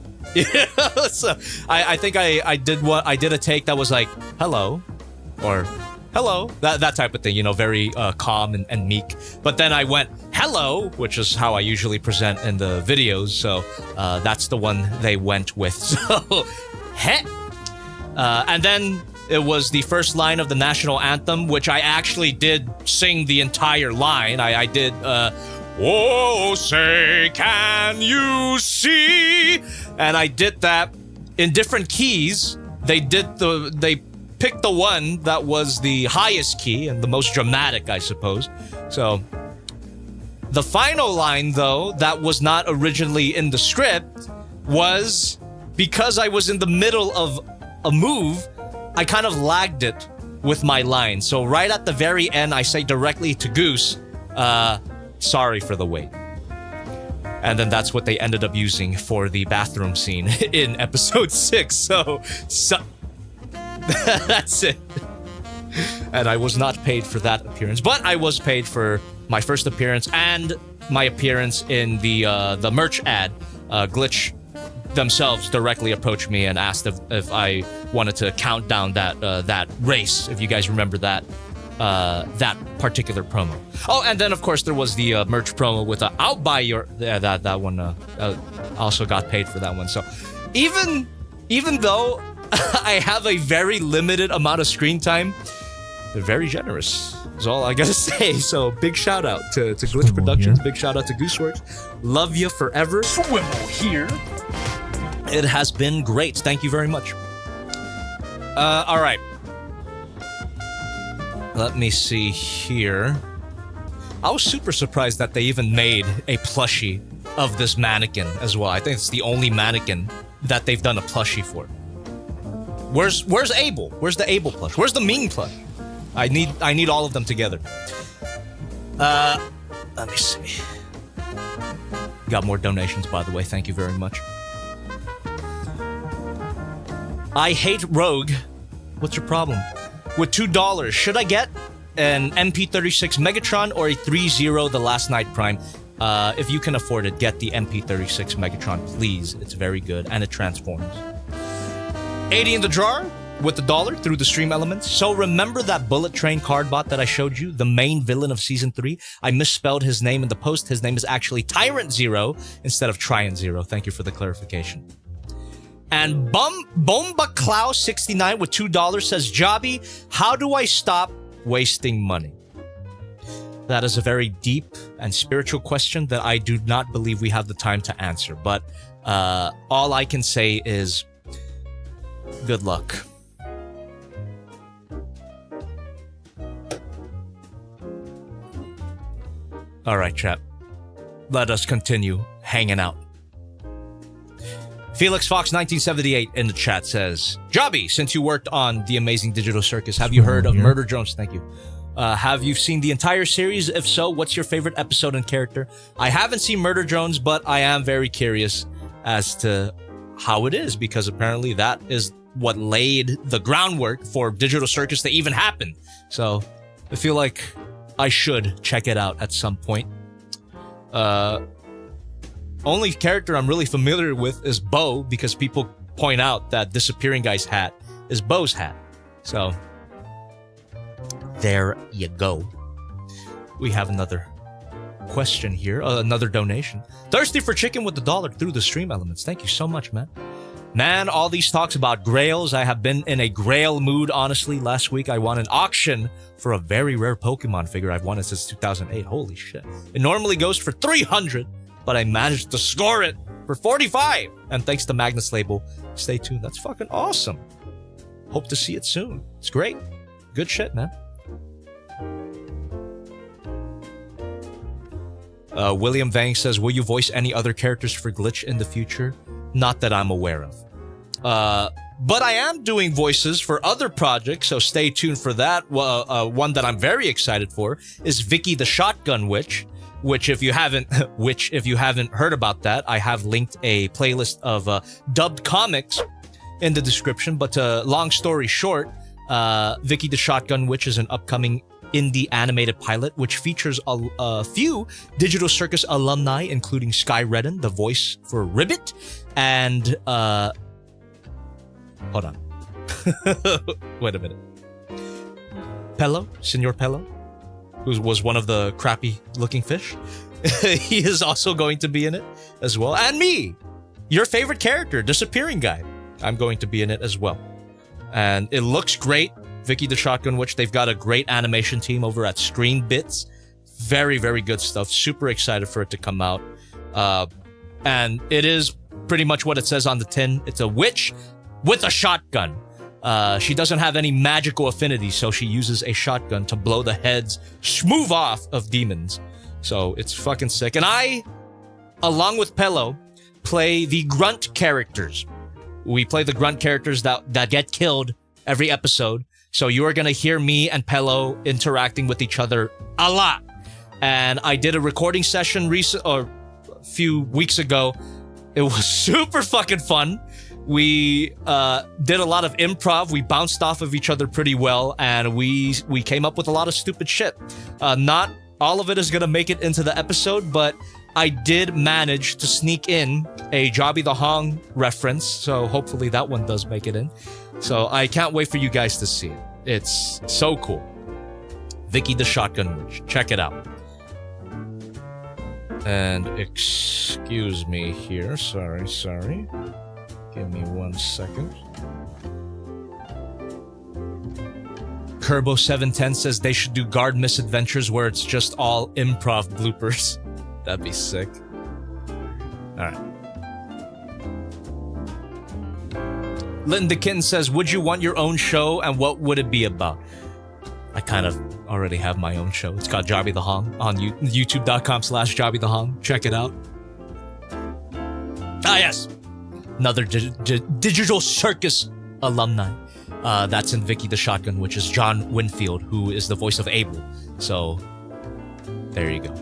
So I think I did a take that was like hello, or hello, that type of thing, very calm and meek. But then I went hello, which is how I usually present in the videos. So that's the one they went with. So heh! And then it was the first line of the national anthem, which I actually did sing the entire line. I did, oh, say, can you see? And I did that in different keys. They picked the one that was the highest key and the most dramatic, I suppose. So the final line, though, that was not originally in the script, was because I was in the middle of a move, I kind of lagged it with my line. So right at the very end, I say directly to Goose, sorry for the wait. And then that's what they ended up using for the bathroom scene in episode 6. So that's it. And I was not paid for that appearance, but I was paid for my first appearance and my appearance in the merch ad. Glitch themselves directly approached me and asked if I wanted to count down that race, if you guys remember that particular promo. Oh, and then of course there was the merch promo with I'll buy your that one also got paid for that one. So even though I have a very limited amount of screen time, they're very generous is all I gotta say. So big shout out to Glitch Productions, big shout out to Gooseworks. Love you forever. Swivel here. It has been great. Thank you very much. All right. Let me see here. I was super surprised that they even made a plushie of this mannequin as well. I think it's the only mannequin that they've done a plushie for. Where's Abel? Where's the Abel plush? Where's the Ming plush? I need all of them together. Let me see. Got more donations, by the way. Thank you very much. I hate Rogue. What's your problem? With $2, should I get an MP36 Megatron or a 3-0 The Last Night Prime? If you can afford it, get the MP36 Megatron, please. It's very good, and it transforms. 80 in the drawer with the $1 through the stream elements. So remember that Bullet Train card bot that I showed you? The main villain of Season 3? I misspelled his name in the post. His name is actually Tyrant Zero instead of Triant Zero. Thank you for the clarification. And Bomba Clow 69 with $2 says, Jobby, how do I stop wasting money? That is a very deep and spiritual question that I do not believe we have the time to answer. But all I can say is good luck. All right, chat. Let us continue hanging out. Felix Fox 1978 in the chat says, Jobby, since you worked on The Amazing Digital Circus, have you heard of Murder Drones? Thank you. Have you seen the entire series? If so, what's your favorite episode and character? I haven't seen Murder Drones, but I am very curious as to how it is, because apparently that is what laid the groundwork for Digital Circus to even happen. So I feel like I should check it out at some point. Only character I'm really familiar with is Bo, because people point out that Disappearing Guy's hat is Bo's hat. So there you go. We have another question here, another donation. Thirsty for chicken with the $1 through the stream elements. Thank you so much, man. Man, all these talks about grails. I have been in a grail mood, honestly. Last week, I won an auction for a very rare Pokemon figure I've wanted since 2008. Holy shit. It normally goes for $300, but I managed to score it for 45. And thanks to Magnus Label. Stay tuned. That's fucking awesome. Hope to see it soon. It's great. Good shit, man. William Vang says, will you voice any other characters for Glitch in the future? Not that I'm aware of. But I am doing voices for other projects, so stay tuned for that. One that I'm very excited for is Vicky the Shotgun Witch, which if you haven't heard about that, I have linked a playlist of dubbed comics in the description. But long story short, Vicky the Shotgun Witch is an upcoming indie animated pilot which features a few Digital Circus alumni, including Sky Redden, the voice for Ribbit, and hold on. Wait a minute. Pello, Senor Pello, who was one of the crappy looking fish. He is also going to be in it as well. And me, your favorite character, Disappearing Guy. I'm going to be in it as well. And it looks great. Vicky the Shotgun Witch, they've got a great animation team over at Screen Bits. Very, very good stuff. Super excited for it to come out. And it is pretty much what it says on the tin. It's a witch with a shotgun. She doesn't have any magical affinity, so she uses a shotgun to blow the heads smooth off of demons. So it's fucking sick. And I, along with Pello, play the grunt characters. We play the grunt characters that get killed every episode. So you are going to hear me and Pello interacting with each other a lot. And I did a recording session a few weeks ago. It was super fucking fun. We did a lot of improv. We bounced off of each other pretty well, and we came up with a lot of stupid shit. Not all of it is gonna make it into the episode, but I did manage to sneak in a JobbytheHong reference, so hopefully that one does make it in. So I can't wait for you guys to see it. It's so cool. Vicky the Shotgun Witch. Check it out. And excuse me here. Sorry. Give me 1 second. Kerbo710 says they should do Guard Misadventures where it's just all improv bloopers. That'd be sick. Alright. Linda Kitten says, would you want your own show and what would it be about? I kind of already have my own show. It's called JobbytheHong on youtube.com/JobbytheHong. Check it out. Ah, yes. Another Digital Circus alumni. That's in Vicky the Shotgun, which is John Winfield, who is the voice of Abel. So there you go.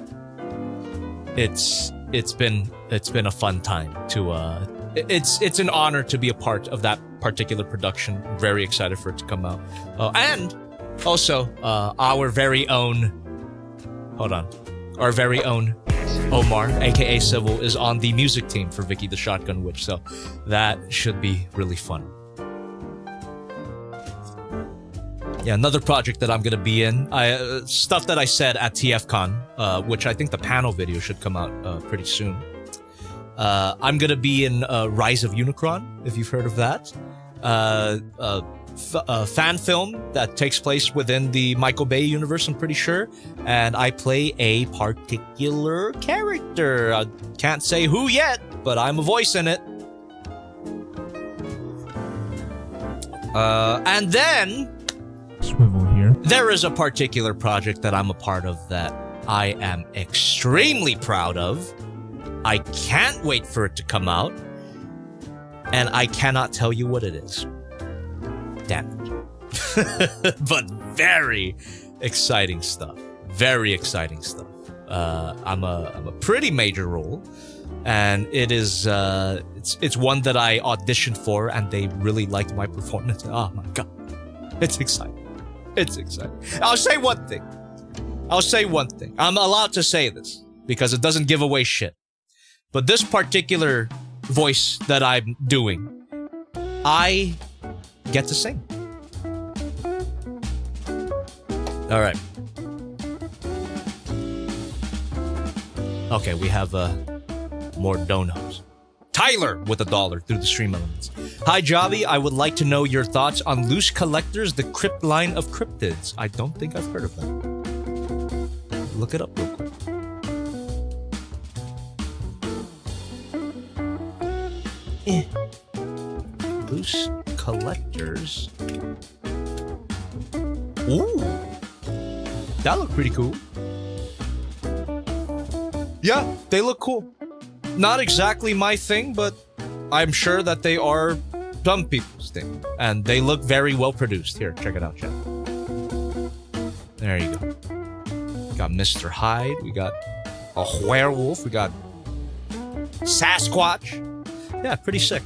It's been a fun time to it's an honor to be a part of that particular production. Very excited for it to come out. And also our very own Omar, aka Civil, is on the music team for Vicky the Shotgun Witch, so that should be really fun. Yeah, another project that I'm gonna be in, stuff that I said at TFCon, which I think the panel video should come out pretty soon. I'm gonna be in Rise of Unicron, if you've heard of that. A fan film that takes place within the Michael Bay universe, I'm pretty sure, and I play a particular character. I can't say who yet, but I'm a voice in it. And then swivel here. There is a particular project that I'm a part of that I am extremely proud of. I can't wait for it to come out, and I cannot tell you what it is. Damn it. But very exciting stuff. Very exciting stuff. I'm a pretty major role, and it is it's one that I auditioned for, and they really liked my performance. Oh my god, it's exciting. It's exciting. I'll say one thing. I'm allowed to say this because it doesn't give away shit. But this particular voice that I'm doing, I get to sing. All right. Okay, we have more donos. Tyler with $1 through the stream elements. Hi, Jobby. I would like to know your thoughts on Loose Collectors, the Crypt line of cryptids. I don't think I've heard of that. Look it up real quick. Boost collectors. Ooh. That looked pretty cool. Yeah, they look cool. Not exactly my thing, but I'm sure that they are some people's thing. And they look very well produced. Here, check it out, chat. There you go. We got Mr. Hyde. We got a werewolf. We got Sasquatch. Yeah, pretty sick.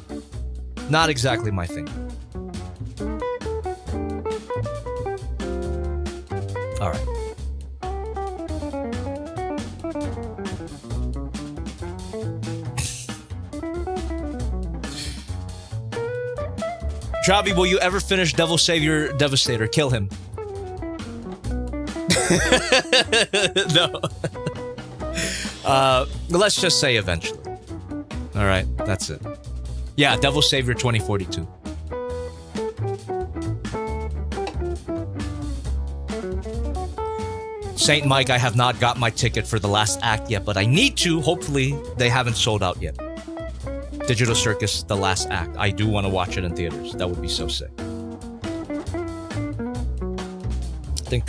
Not exactly my thing. All right. Jobby, will you ever finish Devil Savior Devastator? Kill him. No. Let's just say eventually. All right, that's it. Yeah, Devil Savior 2042. Saint Mike, I have not got my ticket for the last act yet, but I need to. Hopefully, they haven't sold out yet. Digital Circus, the last act. I do want to watch it in theaters. That would be so sick. I think,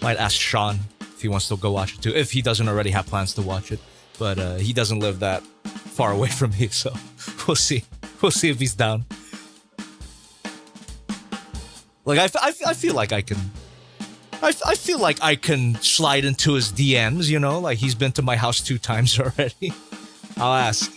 might ask Sean if he wants to go watch it too, if he doesn't already have plans to watch it. But he doesn't live that far away from me, so we'll see. We'll see if he's down. Like, I feel like I can... I feel like I can slide into his DMs, you know? Like, he's been to my house 2 times already. I'll ask.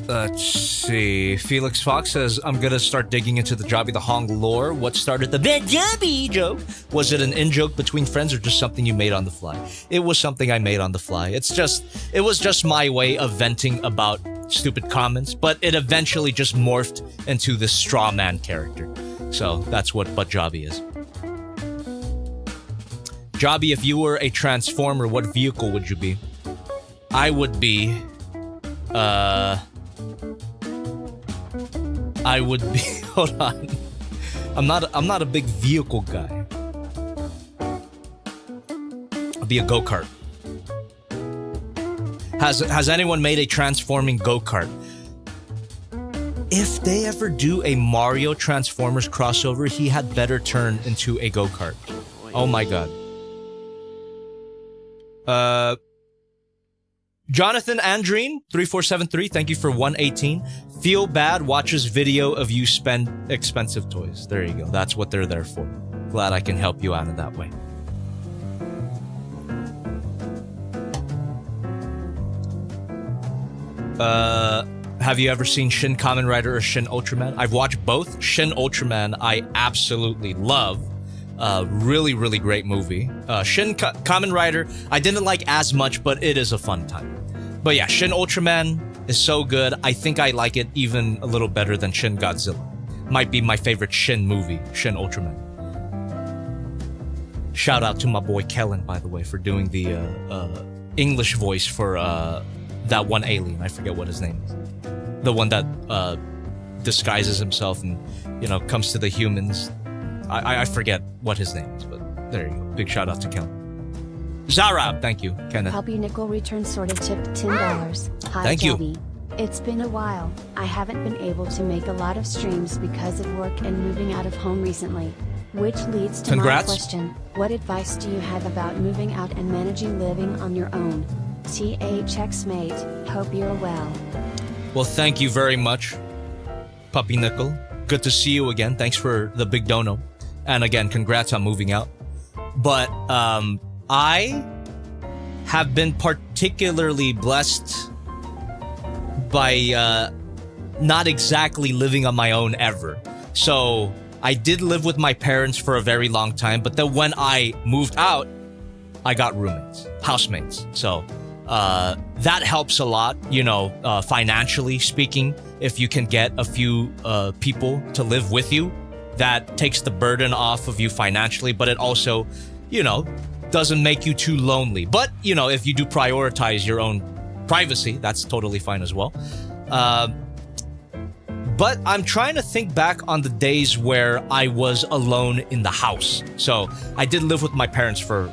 Let's see. Felix Fox says, I'm gonna start digging into the JobbytheHong lore. What started the bad Jobby joke? Was it an in-joke between friends or just something you made on the fly? It was something I made on the fly. It was just my way of venting about stupid comments, but it eventually just morphed into this straw man character. So that's what But Jobby is. Jobby, if you were a transformer, what vehicle would you be? I would be... Hold on. I'm not a big vehicle guy. I'll be a go-kart. Has anyone made a transforming go-kart? If they ever do a Mario Transformers crossover, he had better turn into a go-kart. Oh my god. Jonathan Andreen 3473, thank you for 118. Feel bad watches video of you spend expensive toys. There you go. That's what they're there for. Glad I can help you out in that way. Have you ever seen Shin Kamen Rider or Shin Ultraman? I've watched both. Shin Ultraman I absolutely love. Really, really great movie. Shin Kamen Rider, I didn't like as much, but it is a fun time. But yeah, Shin Ultraman is so good. I think I like it even a little better than Shin Godzilla. Might be my favorite Shin movie, Shin Ultraman. Shout out to my boy Kellen, by the way, for doing the English voice for that one alien. I forget what his name is. The one that disguises himself and, you know, comes to the humans. I forget what his name is, but there you go. Big shout out to Kellen. Zarab, thank you, Kenneth. Puppy Nickel return sorted tipped $10. Hi, Thank you. Jobby. It's been a while. I haven't been able to make a lot of streams because of work and moving out of home recently. Which leads to Congrats. my question. What advice do you have about moving out and managing living on your own? THX mate, hope you're well. Well, thank you very much, Puppy Nickel. Good to see you again. Thanks for the big dono. And again, congrats on moving out. But I have been particularly blessed by not exactly living on my own ever. So I did live with my parents for a very long time, but then when I moved out, I got roommates, housemates. So that helps a lot, you know, financially speaking. If you can get a few people to live with you, that takes the burden off of you financially, but it also, you know, doesn't make you too lonely. But, you know, if you do prioritize your own privacy, that's totally fine as well. But I'm trying to think back on the days where I was alone in the house. So I did live with my parents for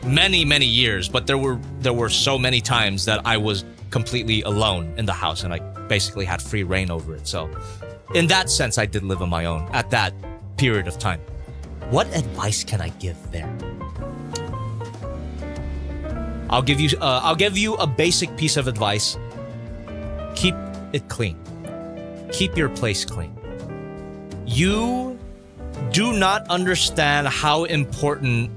many, many years, but there were so many times that I was completely alone in the house and I basically had free reign over it. So in that sense, I did live on my own at that period of time. What advice can I give there? I'll give you a basic piece of advice. Keep it clean. Keep your place clean. You do not understand how important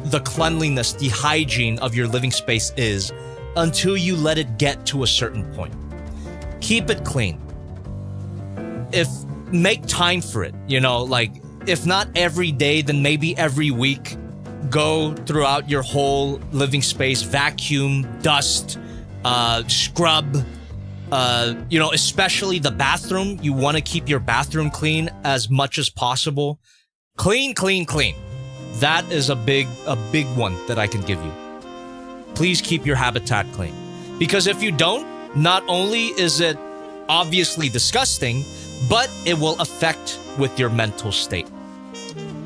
the cleanliness, the hygiene of your living space is until you let it get to a certain point. Keep it clean. Make time for it, like if not every day, then maybe every week. Go throughout your whole living space, vacuum, dust, scrub, especially the bathroom. You want to keep your bathroom clean as much as possible. Clean, clean, clean. That is a big one that I can give you. Please keep your habitat clean. Because if you don't, not only is it obviously disgusting, but it will affect with your mental state.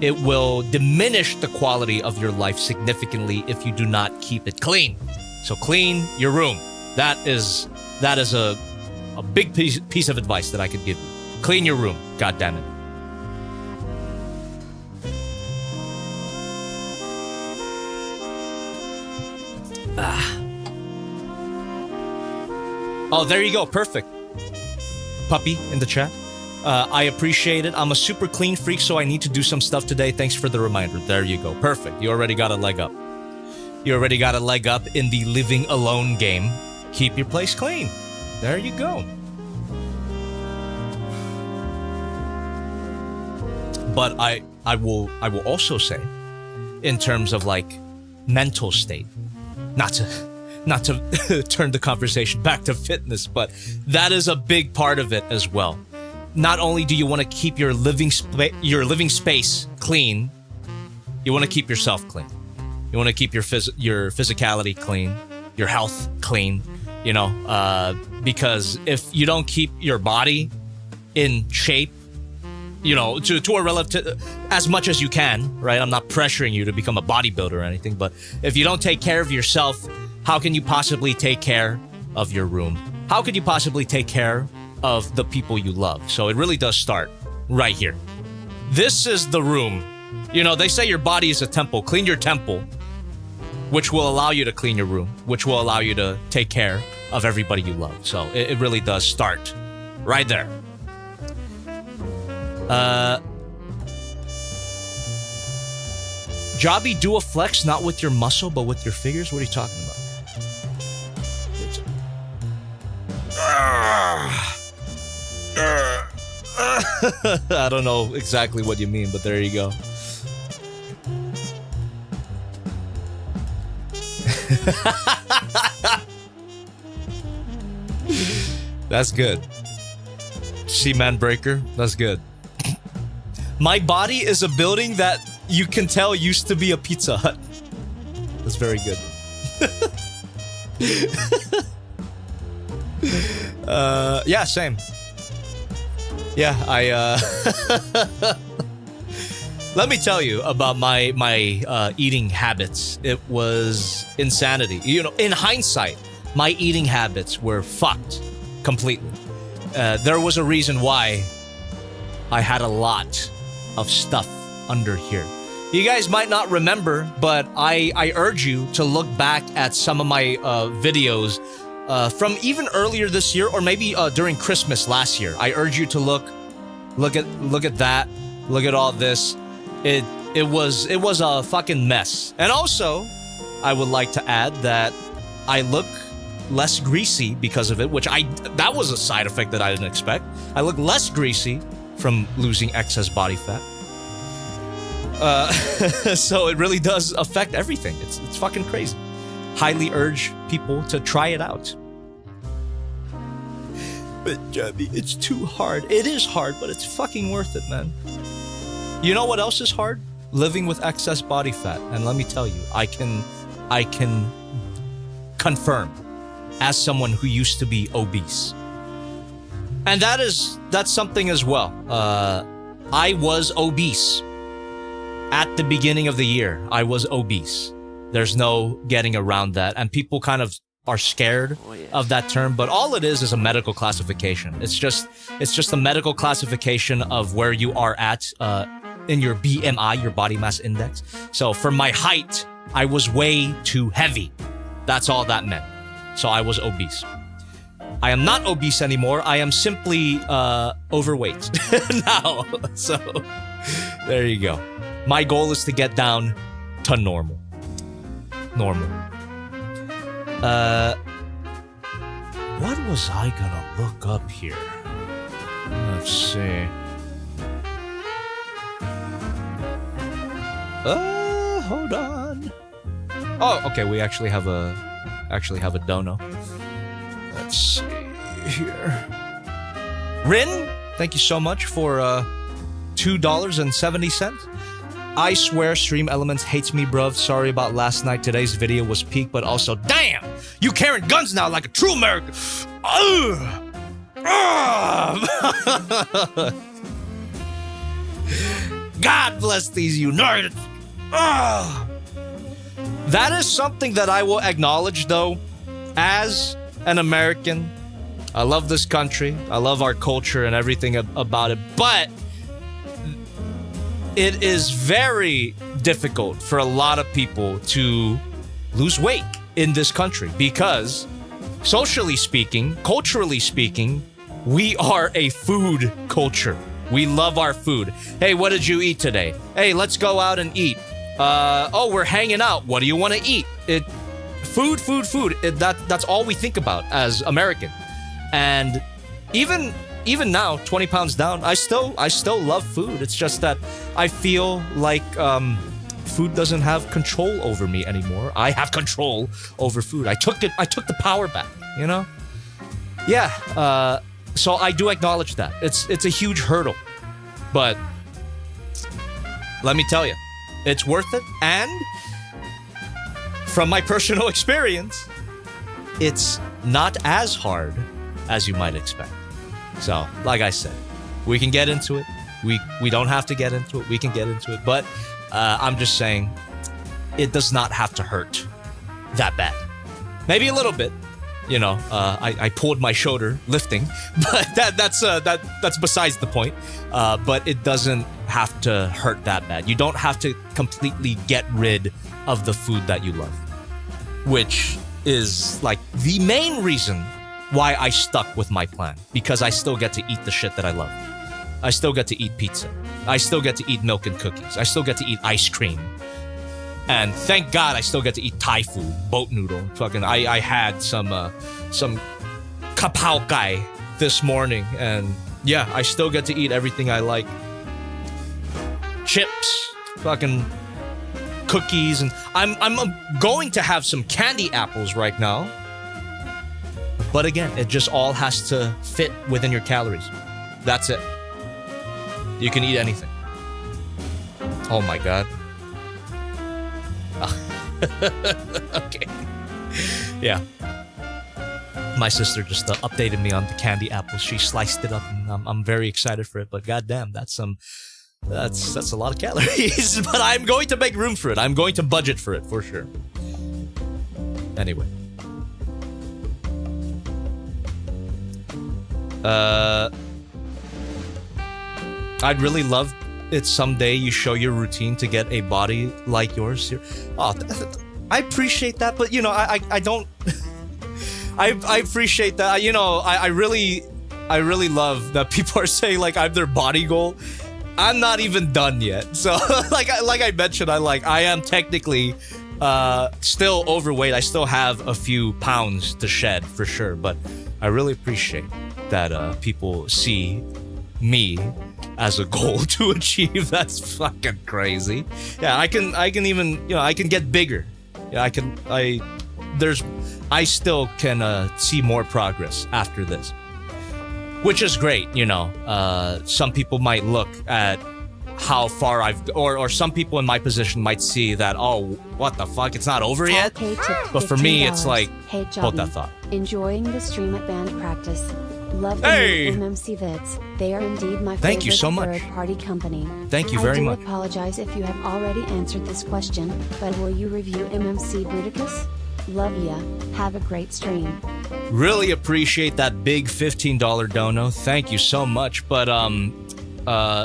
It will diminish the quality of your life significantly if you do not keep it clean. So clean your room. That is a big piece of advice that I could give you. Clean your room. God damn it. Oh, there you go. Perfect. Puppy in the chat. I appreciate it. I'm a super clean freak, so I need to do some stuff today. Thanks for the reminder. There you go. Perfect. You already got a leg up. You already got a leg up in the living alone game. Keep your place clean. There you go. But I will also say, in terms of like mental state, not to turn the conversation back to fitness, but that is a big part of it as well. Not only do you want to keep your living space clean, you want to keep yourself clean. You want to keep your physicality clean, your health clean, because if you don't keep your body in shape, to a relative, as much as you can, right? I'm not pressuring you to become a bodybuilder or anything, but if you don't take care of yourself, how can you possibly take care of your room? How could you possibly take care of the people you love? So it really does start right here. This is the room. They say your body is a temple. Clean your temple, which will allow you to clean your room, which will allow you to take care of everybody you love. So it really does start right there. Jobby, do a flex, not with your muscle, but with your figures? What are you talking about? I don't know exactly what you mean, but there you go. That's good. Seaman Breaker, that's good. My body is a building that you can tell used to be a Pizza Hut. That's very good. Yeah, same. Yeah, let me tell you about my eating habits. It was insanity. In hindsight, my eating habits were fucked completely. There was a reason why I had a lot of stuff under here. You guys might not remember, but I urge you to look back at some of my videos from even earlier this year, or maybe during Christmas last year. I urge you to look at that, look at all this. It was a fucking mess. And also, I would like to add that I look less greasy because of it, that was a side effect that I didn't expect. I look less greasy from losing excess body fat. So it really does affect everything. It's fucking crazy. Highly urge people to try it out. But Jobby, it's too hard. It is hard, but it's fucking worth it, man. You know what else is hard? Living with excess body fat. And let me tell you, I can confirm, as someone who used to be obese, And that's something as well. I was obese. At the beginning of the year, I was obese. There's no getting around that. And people kind of are scared of that term, but all it is a medical classification. It's just a medical classification of where you are at in your BMI, your body mass index. So for my height, I was way too heavy. That's all that meant. So I was obese. I am not obese anymore. I am simply overweight now. So there you go. My goal is to get down to normal. What was I gonna look up here? Let's see. Hold on. Oh, okay. We actually have a dono. Let's see here. Rin, thank you so much for $2.70. I swear Stream Elements hates me, bruv. Sorry about last night. Today's video was peak, but also, damn! You carrying guns now like a true American. God bless these United. That is something that I will acknowledge, though, as an American. I love this country. I love our culture and everything about it, but it is very difficult for a lot of people to lose weight in this country because, socially speaking, culturally speaking, we are a food culture. We love our food. Hey, what did you eat today? Hey, let's go out and eat. We're hanging out. What do you want to eat? Food. That's all we think about as American. And even now, 20 pounds down, I still love food. It's just that I feel like food doesn't have control over me anymore. I have control over food. I took the power back, you know? Yeah, so I do acknowledge that. It's a huge hurdle. But let me tell you, it's worth it. And from my personal experience, it's not as hard as you might expect. So, like I said, we can get into it. We don't have to get into it. We can get into it. But I'm just saying, it does not have to hurt that bad. Maybe a little bit. You know, I pulled my shoulder lifting, but that's besides the point. But it doesn't have to hurt that bad. You don't have to completely get rid of the food that you love, which is like the main reason why I stuck with my plan, because I still get to eat the shit that I love. I still get to eat pizza. I still get to eat milk and cookies. I still get to eat ice cream. And thank God I still get to eat Thai food, boat noodle. Fucking, I had some kapao kai this morning, and yeah, I still get to eat everything I like. Chips, fucking cookies, and I'm going to have some candy apples right now. But again, it just all has to fit within your calories. That's it. You can eat anything. Oh my God. Okay. Yeah. My sister just updated me on the candy apples. She sliced it up, and I'm very excited for it. But goddamn, that's a lot of calories. But I'm going to make room for it. I'm going to budget for it for sure. Anyway. I'd really love it someday you show your routine to get a body like yours. Oh, I appreciate that, but you know, I don't. I appreciate that. You know, I really love that people are saying like I'm their body goal. I'm not even done yet. So like I mentioned, I am technically still overweight. I still have a few pounds to shed for sure, but I really appreciate that people see me as a goal to achieve. That's fucking crazy. Yeah, I can even, you know, I can get bigger. Yeah, I still can see more progress after this, which is great. You know, some people might look at how far or some people in my position might see that, oh, what the fuck, it's not over yet. But for me, it's like, hey, Jobby, hold that thought. Enjoying the stream at band practice. Love the Hey! new MMC vids. They are indeed my Thank you favorite so much. third-party company. Thank you very much. I do apologize if you have already answered this question, but will you review MMC Bruticus? Love ya. Have a great stream. Really appreciate that big $15 dono. Thank you so much. But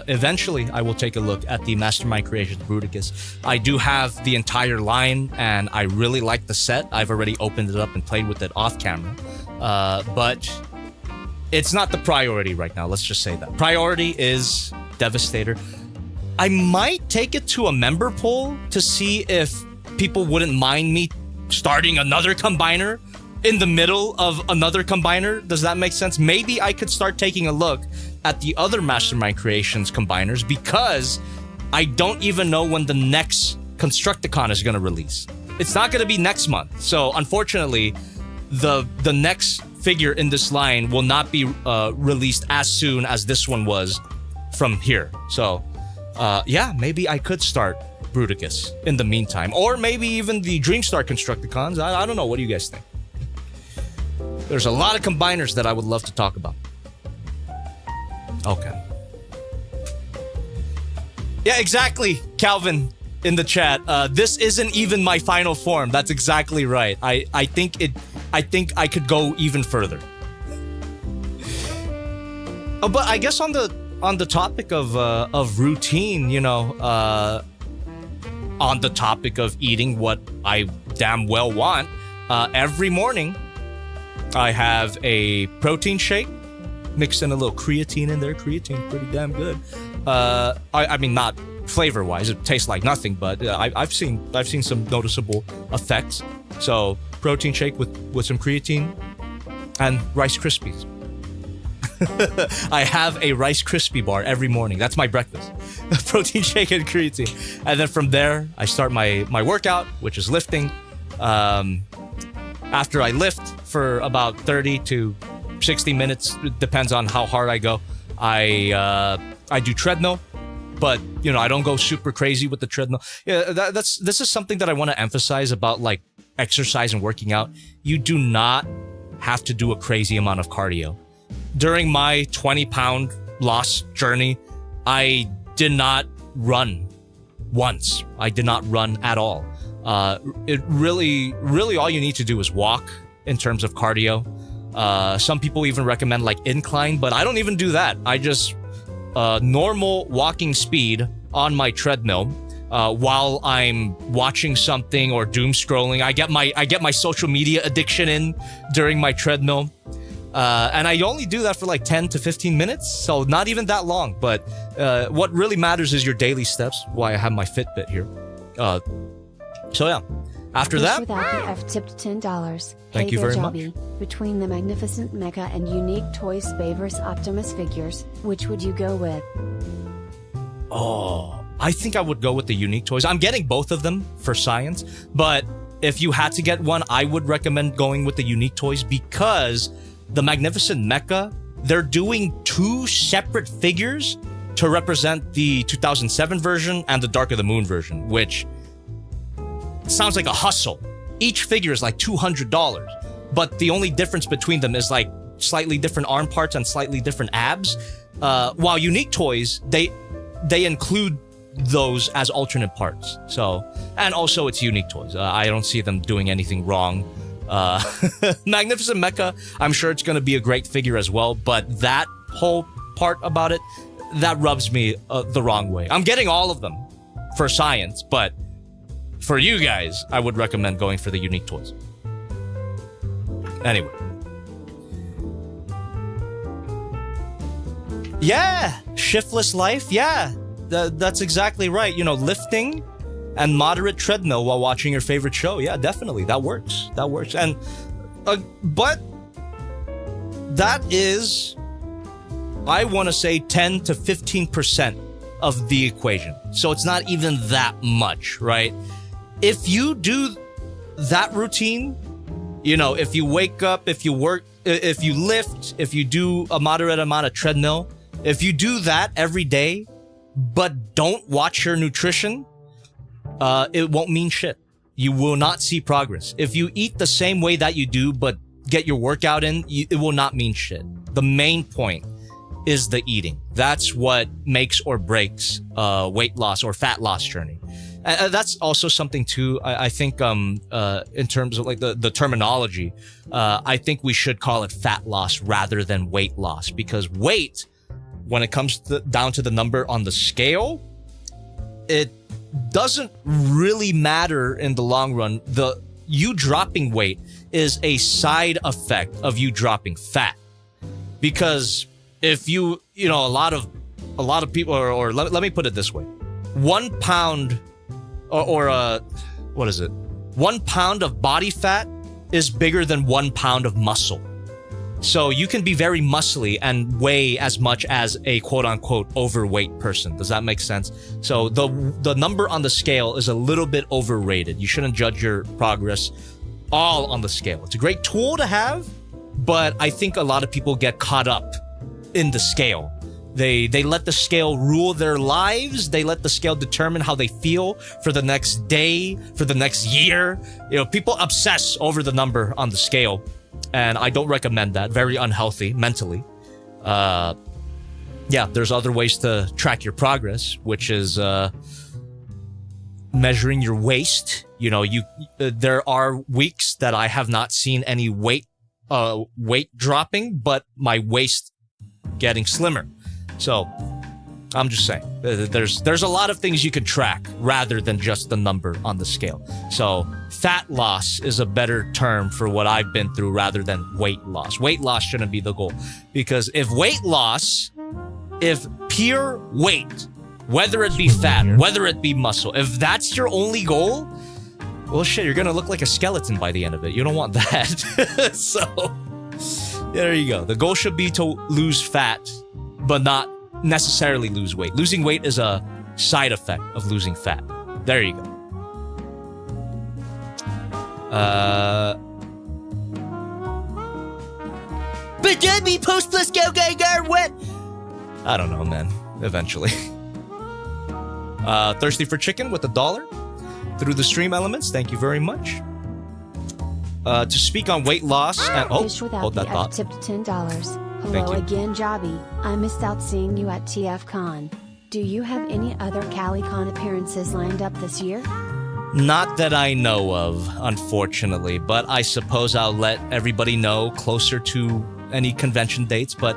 eventually I will take a look at the Mastermind Creations Bruticus. I do have the entire line and I really like the set. I've already opened it up and played with it off camera. But it's not the priority right now. Let's just say that. Priority is Devastator. I might take it to a member poll to see if people wouldn't mind me starting another combiner in the middle of another combiner. Does that make sense? Maybe I could start taking a look at the other Mastermind Creations combiners because I don't even know when the next Constructicon is going to release. It's not going to be next month. So unfortunately, the next figure in this line will not be released as soon as this one was from here. So yeah, maybe I could start Bruticus in the meantime. Or maybe even the Dreamstar Constructicons. I don't know. What do you guys think? There's a lot of combiners that I would love to talk about. Okay. Yeah, exactly, Calvin in the chat. This isn't even my final form. That's exactly right. I think I could go even further. Oh, but I guess on the topic of routine, you know, on the topic of eating what I damn well want, every morning I have a protein shake, mixed in a little creatine in there. Creatine's pretty damn good. I mean, not flavor-wise, it tastes like nothing, but I've seen some noticeable effects. So protein shake with some creatine and Rice Krispies. I have a Rice Krispie bar every morning. That's my breakfast. Protein shake and creatine. And then from there, I start my workout, which is lifting. After I lift for about 30 to 60 minutes, it depends on how hard I go, I do treadmill. But, you know, I don't go super crazy with the treadmill. Yeah, this is something that I want to emphasize about, like, exercise and working out. You do not have to do a crazy amount of cardio. During my 20-pound loss journey, I did not run once. I did not run at all. It really all you need to do is walk in terms of cardio. Some people even recommend like incline, but I don't even do that. I just normal walking speed on my treadmill while I'm watching something or doom scrolling. I get my social media addiction in during my treadmill. And I only do that for like 10 to 15 minutes, so not even that long. But what really matters is your daily steps. Why I have my Fitbit here. So yeah, after that, without the F tipped $10. Thank you very much. Between the Magnificent Mecha and Unique Toys Bayverse Optimus figures, which would you go with? Oh, I think I would go with the Unique Toys. I'm getting both of them for science, but if you had to get one, I would recommend going with the Unique Toys because the Magnificent Mecha, they're doing two separate figures to represent the 2007 version and the Dark of the Moon version, which sounds like a hustle. Each figure is like $200, but the only difference between them is like slightly different arm parts and slightly different abs. While Unique Toys, they include those as alternate parts. So, and also it's Unique Toys. I don't see them doing anything wrong. Magnificent Mecha, I'm sure it's going to be a great figure as well, but that whole part about it, that rubs me the wrong way. I'm getting all of them for science, but for you guys, I would recommend going for the Unique Toys. Anyway. Yeah, shiftless life, yeah, that's exactly right. You know, lifting and moderate treadmill while watching your favorite show. Yeah, definitely. That works. And, but that is, I want to say 10 to 15% of the equation. So it's not even that much, right? If you do that routine, you know, if you wake up, if you work, if you lift, if you do a moderate amount of treadmill, if you do that every day, but don't watch your nutrition, it won't mean shit. You will not see progress. If you eat the same way that you do, but get your workout in, it will not mean shit. The main point is the eating. That's what makes or breaks weight loss or fat loss journey. And that's also something too. I think in terms of like the terminology, I think we should call it fat loss rather than weight loss, because weight, when it comes down to the number on the scale, it doesn't really matter in the long run. You dropping weight is a side effect of you dropping fat, because if you know, a lot of people, or let me put it this way, 1 pound or what is it? 1 pound of body fat is bigger than 1 pound of muscle. So you can be very muscly and weigh as much as a quote unquote overweight person. Does that make sense? So the number on the scale is a little bit overrated. You shouldn't judge your progress all on the scale. It's a great tool to have, but I think a lot of people get caught up in the scale. They let the scale rule their lives. They let the scale determine how they feel for the next day, for the next year. You know, people obsess over the number on the scale, and I don't recommend that. Very unhealthy mentally. Yeah, there's other ways to track your progress, which is measuring your waist. You know, there are weeks that I have not seen any weight dropping, but my waist getting slimmer. So I'm just saying, there's a lot of things you can track rather than just the number on the scale. So fat loss is a better term for what I've been through rather than weight loss. Weight loss shouldn't be the goal, because if pure weight, whether it be fat, whether it be muscle, if that's your only goal, well, shit, you're gonna look like a skeleton by the end of it. You don't want that. So there you go. The goal should be to lose fat, but not necessarily lose weight. Losing weight is a side effect of losing fat. There you go. But Jobby, post plus go or what? I don't know, man. Eventually. Thirsty for chicken with $1 through the stream elements. Thank you very much. To speak on weight loss and Fish without hold that the thought. tipped $10. Thank Hello you. again, Jobby. I missed out seeing you at TFCon. Do you have any other CaliCon appearances lined up this year? Not that I know of, unfortunately, but I suppose I'll let everybody know closer to any convention dates. But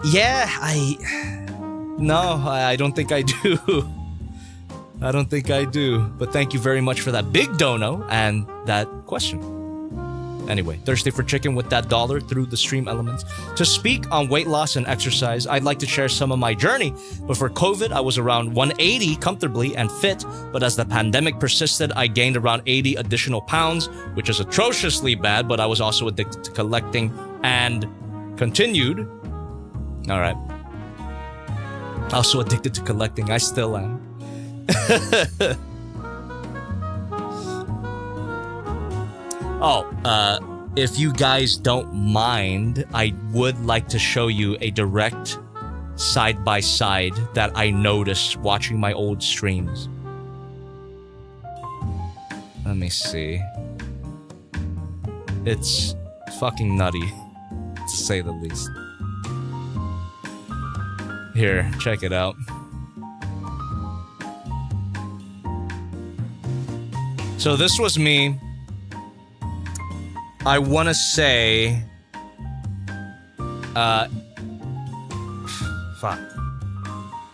yeah, I don't think I do. I don't think I do. But thank you very much for that big dono and that question. Anyway, thirsty for chicken with that $1 through the stream elements. To speak on weight loss and exercise, I'd like to share some of my journey. Before COVID, I was around 180 comfortably and fit, but as the pandemic persisted, I gained around 80 additional pounds, which is atrociously bad, but I was also addicted to collecting and continued. All right. Also addicted to collecting. I still am. If you guys don't mind, I would like to show you a direct side-by-side that I noticed watching my old streams. Let me see. It's fucking nutty, to say the least. Here, check it out. So this was me. I want to say, fuck,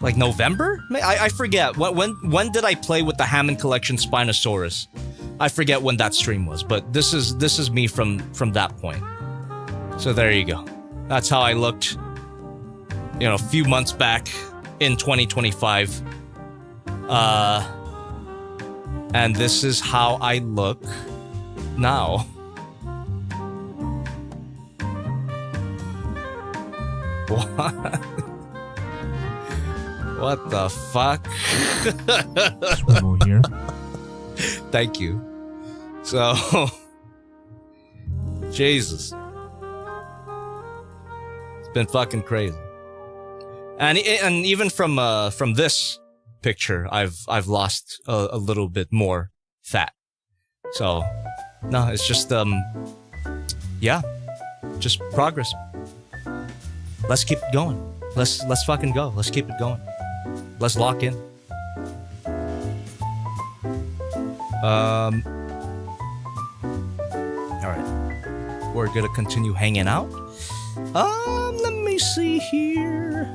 like November? I forget. When did I play with the Hammond Collection Spinosaurus? I forget when that stream was, but this is me from that point. So there you go. That's how I looked, you know, a few months back in 2025. And this is how I look now. What? What the fuck? Swivel here. Thank you. So, Jesus, it's been fucking crazy. And even from this picture, I've lost a little bit more fat. So, no, it's just yeah, just progress. Let's keep it going. Let's fucking go. Let's keep it going. Let's lock in. All right, we're gonna continue hanging out. Let me see here.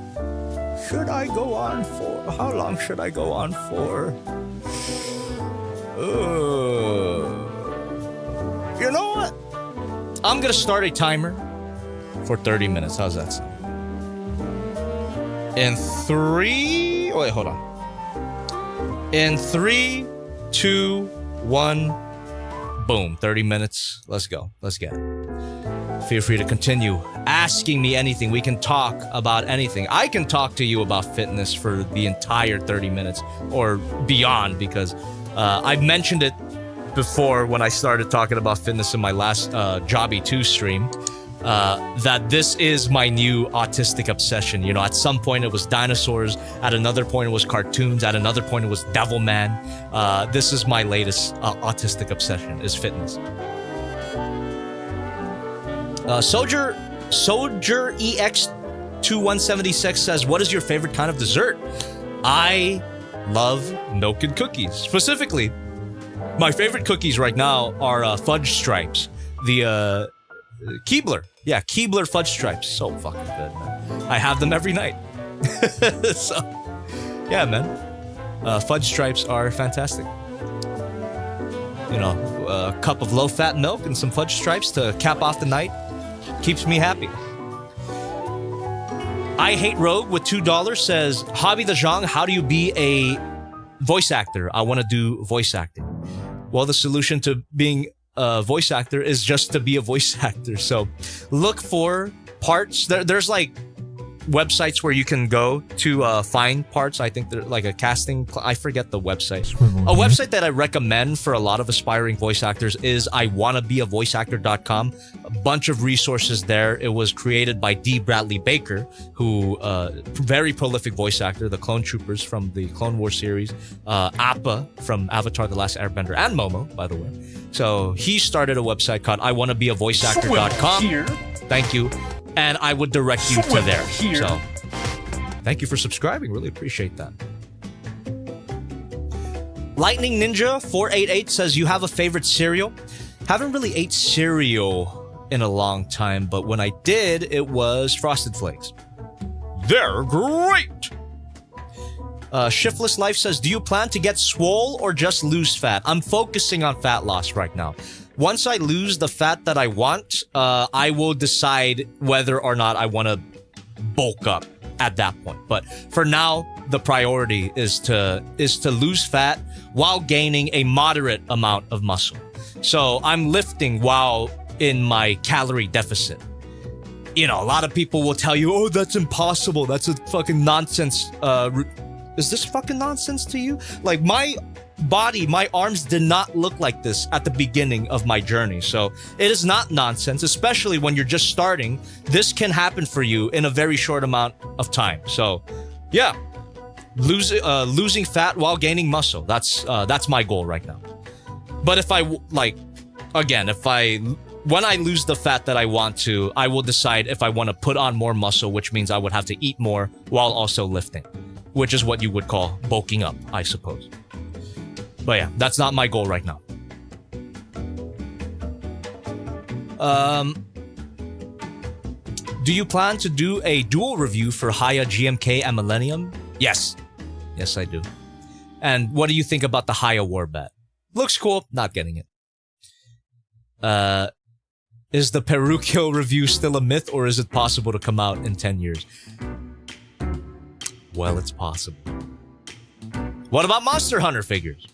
Should I go on for? How long should I go on for? You know what? I'm gonna start a timer for 30 minutes. How's that sound? In 3... Wait, hold on. In 3, 2, 1... Boom. 30 minutes. Let's go. Let's get it. Feel free to continue asking me anything. We can talk about anything. I can talk to you about fitness for the entire 30 minutes or beyond because I've mentioned it before when I started talking about fitness in my last Jobby 2 stream. That this is my new autistic obsession. You know, at some point it was dinosaurs, at another point it was cartoons, at another point it was Devilman. This is my latest autistic obsession, is fitness. Soldier EX2176 says, what is your favorite kind of dessert? I love milk and cookies. Specifically, my favorite cookies right now are fudge stripes. The Keebler. Yeah, Keebler fudge stripes. So fucking good, man. I have them every night. So, yeah, man. Fudge stripes are fantastic. You know, a cup of low-fat milk and some fudge stripes to cap off the night keeps me happy. I Hate Rogue with $2 says, JobbytheHong, how do you be a voice actor? I want to do voice acting. Well, the solution to being a voice actor is just to be a voice actor. So look for parts. There's like websites where you can go to find parts. I think they're like a casting. I forget the website. A website that I recommend for a lot of aspiring voice actors is iwannabeavoiceactor.com. A bunch of resources there. It was created by D. Bradley Baker, who very prolific voice actor, the Clone Troopers from the Clone Wars series, Appa from Avatar: The Last Airbender, and Momo, by the way. So he started a website called iwannabeavoiceactor.com. Thank you. And I would direct you to there. So, thank you for subscribing. Really appreciate that. Lightning Ninja 488 says, you have a favorite cereal? Haven't really ate cereal in a long time, but when I did, it was Frosted Flakes. They're great! Shiftless Life says, do you plan to get swole or just lose fat? I'm focusing on fat loss right now. Once I lose the fat that I want, I will decide whether or not I want to bulk up at that point. But for now, the priority is to lose fat while gaining a moderate amount of muscle. So I'm lifting while in my calorie deficit. You know, a lot of people will tell you, oh, that's impossible. That's a fucking nonsense. Is this fucking nonsense to you? Like, my body, my arms did not look like this at the beginning of my journey. So it is not nonsense, especially when you're just starting. This can happen for you in a very short amount of time. So yeah, losing fat while gaining muscle. That's my goal right now. But if when I lose the fat that I want to, I will decide if I want to put on more muscle, which means I would have to eat more while also lifting, which is what you would call bulking up, I suppose. But yeah, that's not my goal right now. Do you plan to do a dual review for Haya GMK and Millennium? Yes. Yes, I do. And what do you think about the Haya Warband? Looks cool. Not getting it. Is the Peruquio review still a myth, or is it possible to come out in 10 years? Well, it's possible. What about Monster Hunter figures?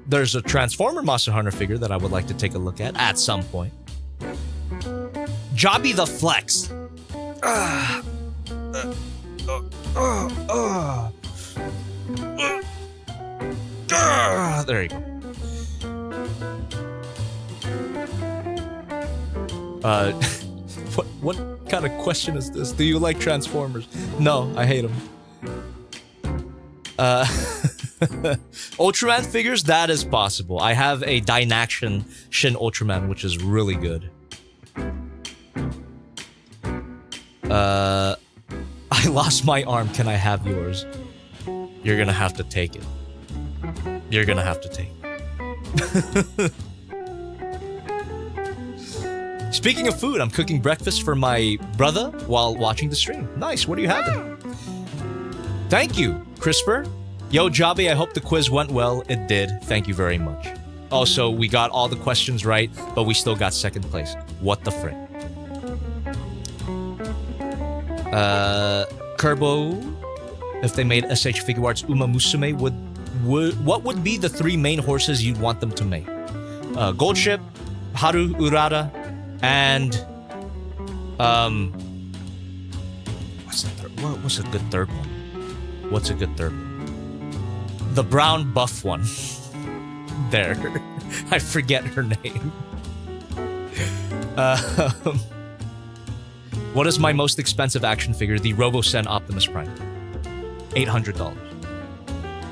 There's a Transformer Monster Hunter figure that I would like to take a look at some point. Jobby the Flex. There you go. What kind of question is this? Do you like Transformers? No, I hate them. Ultraman figures, that is possible. I have a Dynaction Shin Ultraman, which is really good. I lost my arm. Can I have yours? You're gonna have to take it. You're gonna have to take it. Speaking of food, I'm cooking breakfast for my brother while watching the stream. Nice. What are you having? Thank you, CRISPR. Yo, Jobby, I hope the quiz went well. It did. Thank you very much. Also, we got all the questions right, but we still got second place. What the frick? Kerbo, if they made SH Figure Arts Uma Musume, what would be the 3 main horses you'd want them to make? Gold Ship, Haru Urara, and what's the third? What's a good third one? What's a good third one? The brown buff one. There, I forget her name. What is my most expensive action figure? The RoboSen Optimus Prime. $800.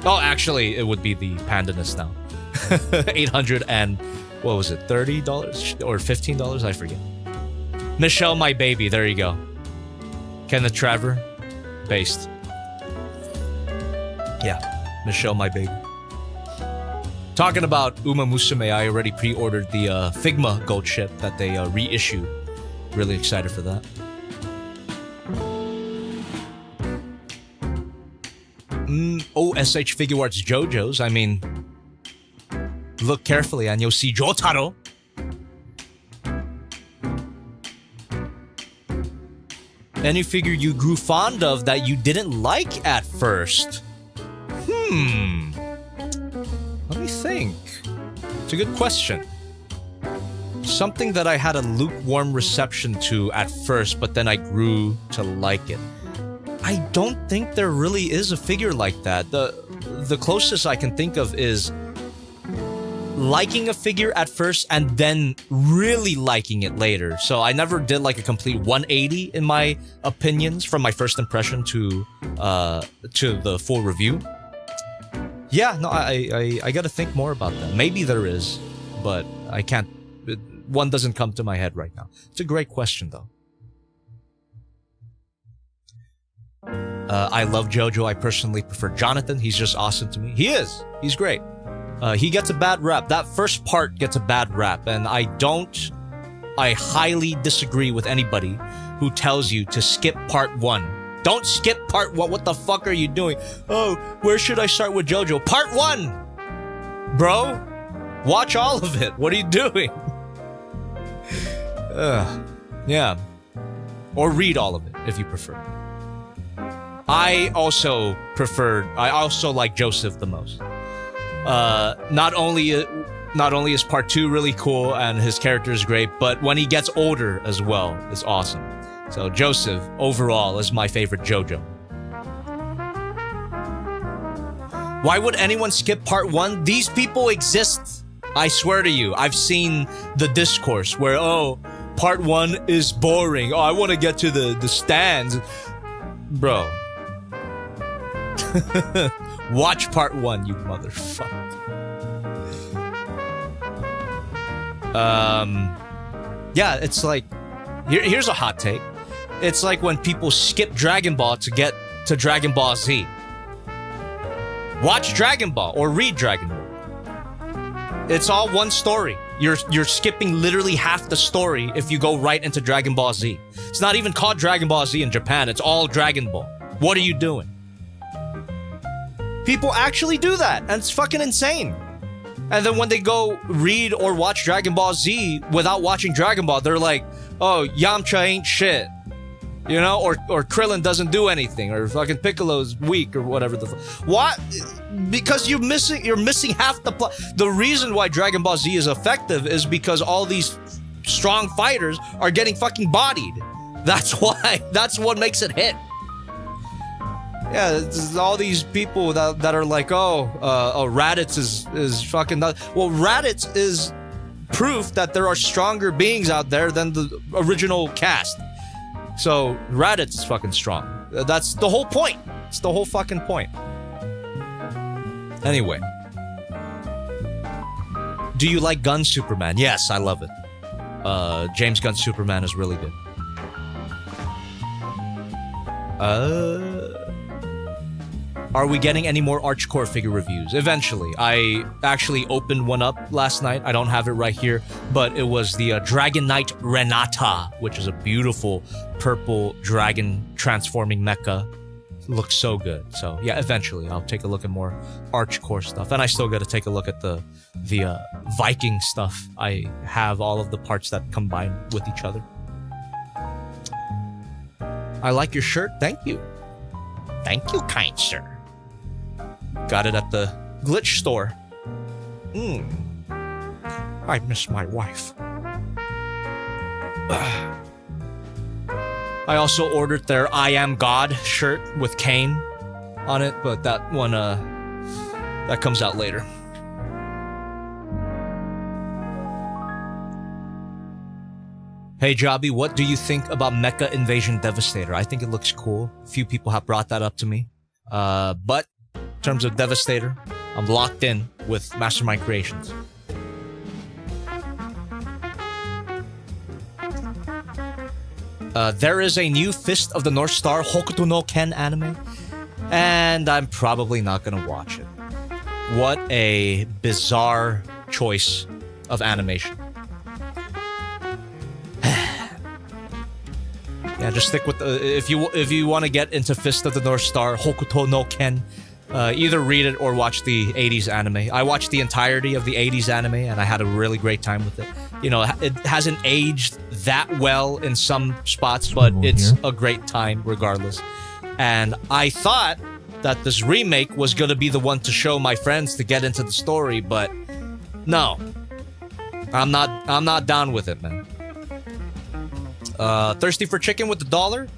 Oh, actually, it would be the Pandanus now. 800 and what was it? $30 or $15? I forget. Michelle, my baby. There you go. Kenneth Traver, based. Yeah, Michelle, my baby. Talking about Uma Musume, I already pre-ordered the Figma Gold Ship that they reissued. Really excited for that. SH Figure Arts JoJo's. I mean, look carefully and you'll see Jotaro. Any figure you grew fond of that you didn't like at first? Let me think. It's a good question. Something that I had a lukewarm reception to at first, but then I grew to like it. I don't think there really is a figure like that. The closest I can think of is liking a figure at first and then really liking it later. So I never did like a complete 180 in my opinions from my first impression to the full review. Yeah, no, I gotta think more about that. Maybe there is, but I can't. One doesn't come to my head right now. It's a great question, though. I love JoJo. I personally prefer Jonathan. He's just awesome to me. He is. He's great. He gets a bad rap. That first part gets a bad rap, and I highly disagree with anybody who tells you to skip part 1. Don't skip part 1. What the fuck are you doing? Oh, where should I start with JoJo? Part 1! Bro, watch all of it. What are you doing? Yeah. Or read all of it, if you prefer. I also like Joseph the most. Not only is part 2 really cool and his character is great, but when he gets older as well, is awesome. So Joseph, overall, is my favorite JoJo. Why would anyone skip part 1? These people exist. I swear to you. I've seen the discourse where, part 1 is boring. I want to get to the stands. Bro. Watch part 1, you motherfucker. Yeah, it's like... Here's a hot take. It's like when people skip Dragon Ball to get to Dragon Ball Z. Watch Dragon Ball or read Dragon Ball. It's all one story. You're skipping literally half the story if you go right into Dragon Ball Z. It's not even called Dragon Ball Z in Japan. It's all Dragon Ball. What are you doing? People actually do that, and it's fucking insane. And then when they go read or watch Dragon Ball Z without watching Dragon Ball, they're like, oh, Yamcha ain't shit. You know, or Krillin doesn't do anything, or fucking Piccolo's weak, or whatever the what? Because you're missing half the plot. The reason why Dragon Ball Z is effective is because all these strong fighters are getting fucking bodied. That's why. That's what makes it hit. Yeah, it's all these people that are like, Raditz is fucking nuts. Well, Raditz is proof that there are stronger beings out there than the original cast. So Raditz is fucking strong. That's the whole point. It's the whole fucking point. Anyway. Do you like Gunn Superman? Yes, I love it. James Gunn's Superman is really good. Are we getting any more ArchCore figure reviews? Eventually. I actually opened one up last night. I don't have it right here, but it was the Dragon Knight Renata, which is a beautiful purple dragon transforming mecha. Looks so good. So yeah, eventually I'll take a look at more ArchCore stuff. And I still got to take a look at the Viking stuff. I have all of the parts that combine with each other. I like your shirt. Thank you. Thank you, kind sir. Got it at the Glitch store. I miss my wife. I also ordered their I Am God shirt with Kane on it, but that one, that comes out later. Hey Jobby, what do you think about Mecha Invasion Devastator? I think it looks cool. A few people have brought that up to me. But in terms of Devastator, I'm locked in with Mastermind Creations. There is a new Fist of the North Star Hokuto no Ken anime, and I'm probably not gonna watch it. What a bizarre choice of animation. Yeah, just stick with the, if you want to get into Fist of the North Star Hokuto no Ken, either read it or watch the 80s anime. I watched the entirety of the 80s anime and I had a really great time with it. You know, it hasn't aged that well in some spots, but it's a great time regardless. And I thought that this remake was going to be the one to show my friends to get into the story, but no. I'm not down with it, man. Thirsty for Chicken with $1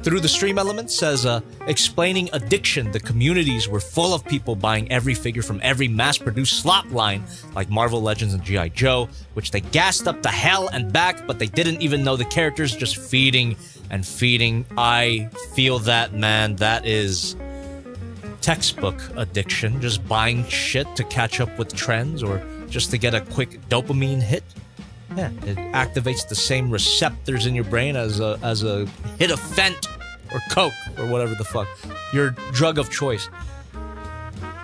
through the stream element says, explaining addiction, the communities were full of people buying every figure from every mass-produced slot line like Marvel Legends and G.I. Joe, which they gassed up to hell and back, but they didn't even know the characters, just feeding and feeding. I feel that, man. That is textbook addiction, just buying shit to catch up with trends or just to get a quick dopamine hit. Yeah, it activates the same receptors in your brain as a hit of Fent or Coke or whatever the fuck. Your drug of choice.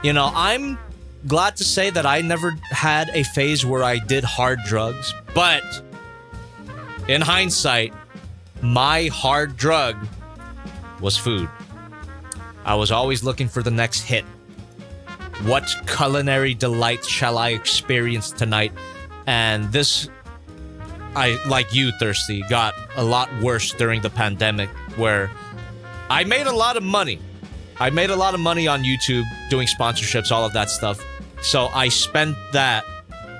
You know, I'm glad to say that I never had a phase where I did hard drugs, but in hindsight, my hard drug was food. I was always looking for the next hit. What culinary delight shall I experience tonight? And this, I, like you, Thirsty, got a lot worse during the pandemic, where I made a lot of money. I made a lot of money on YouTube doing sponsorships, all of that stuff. So I spent that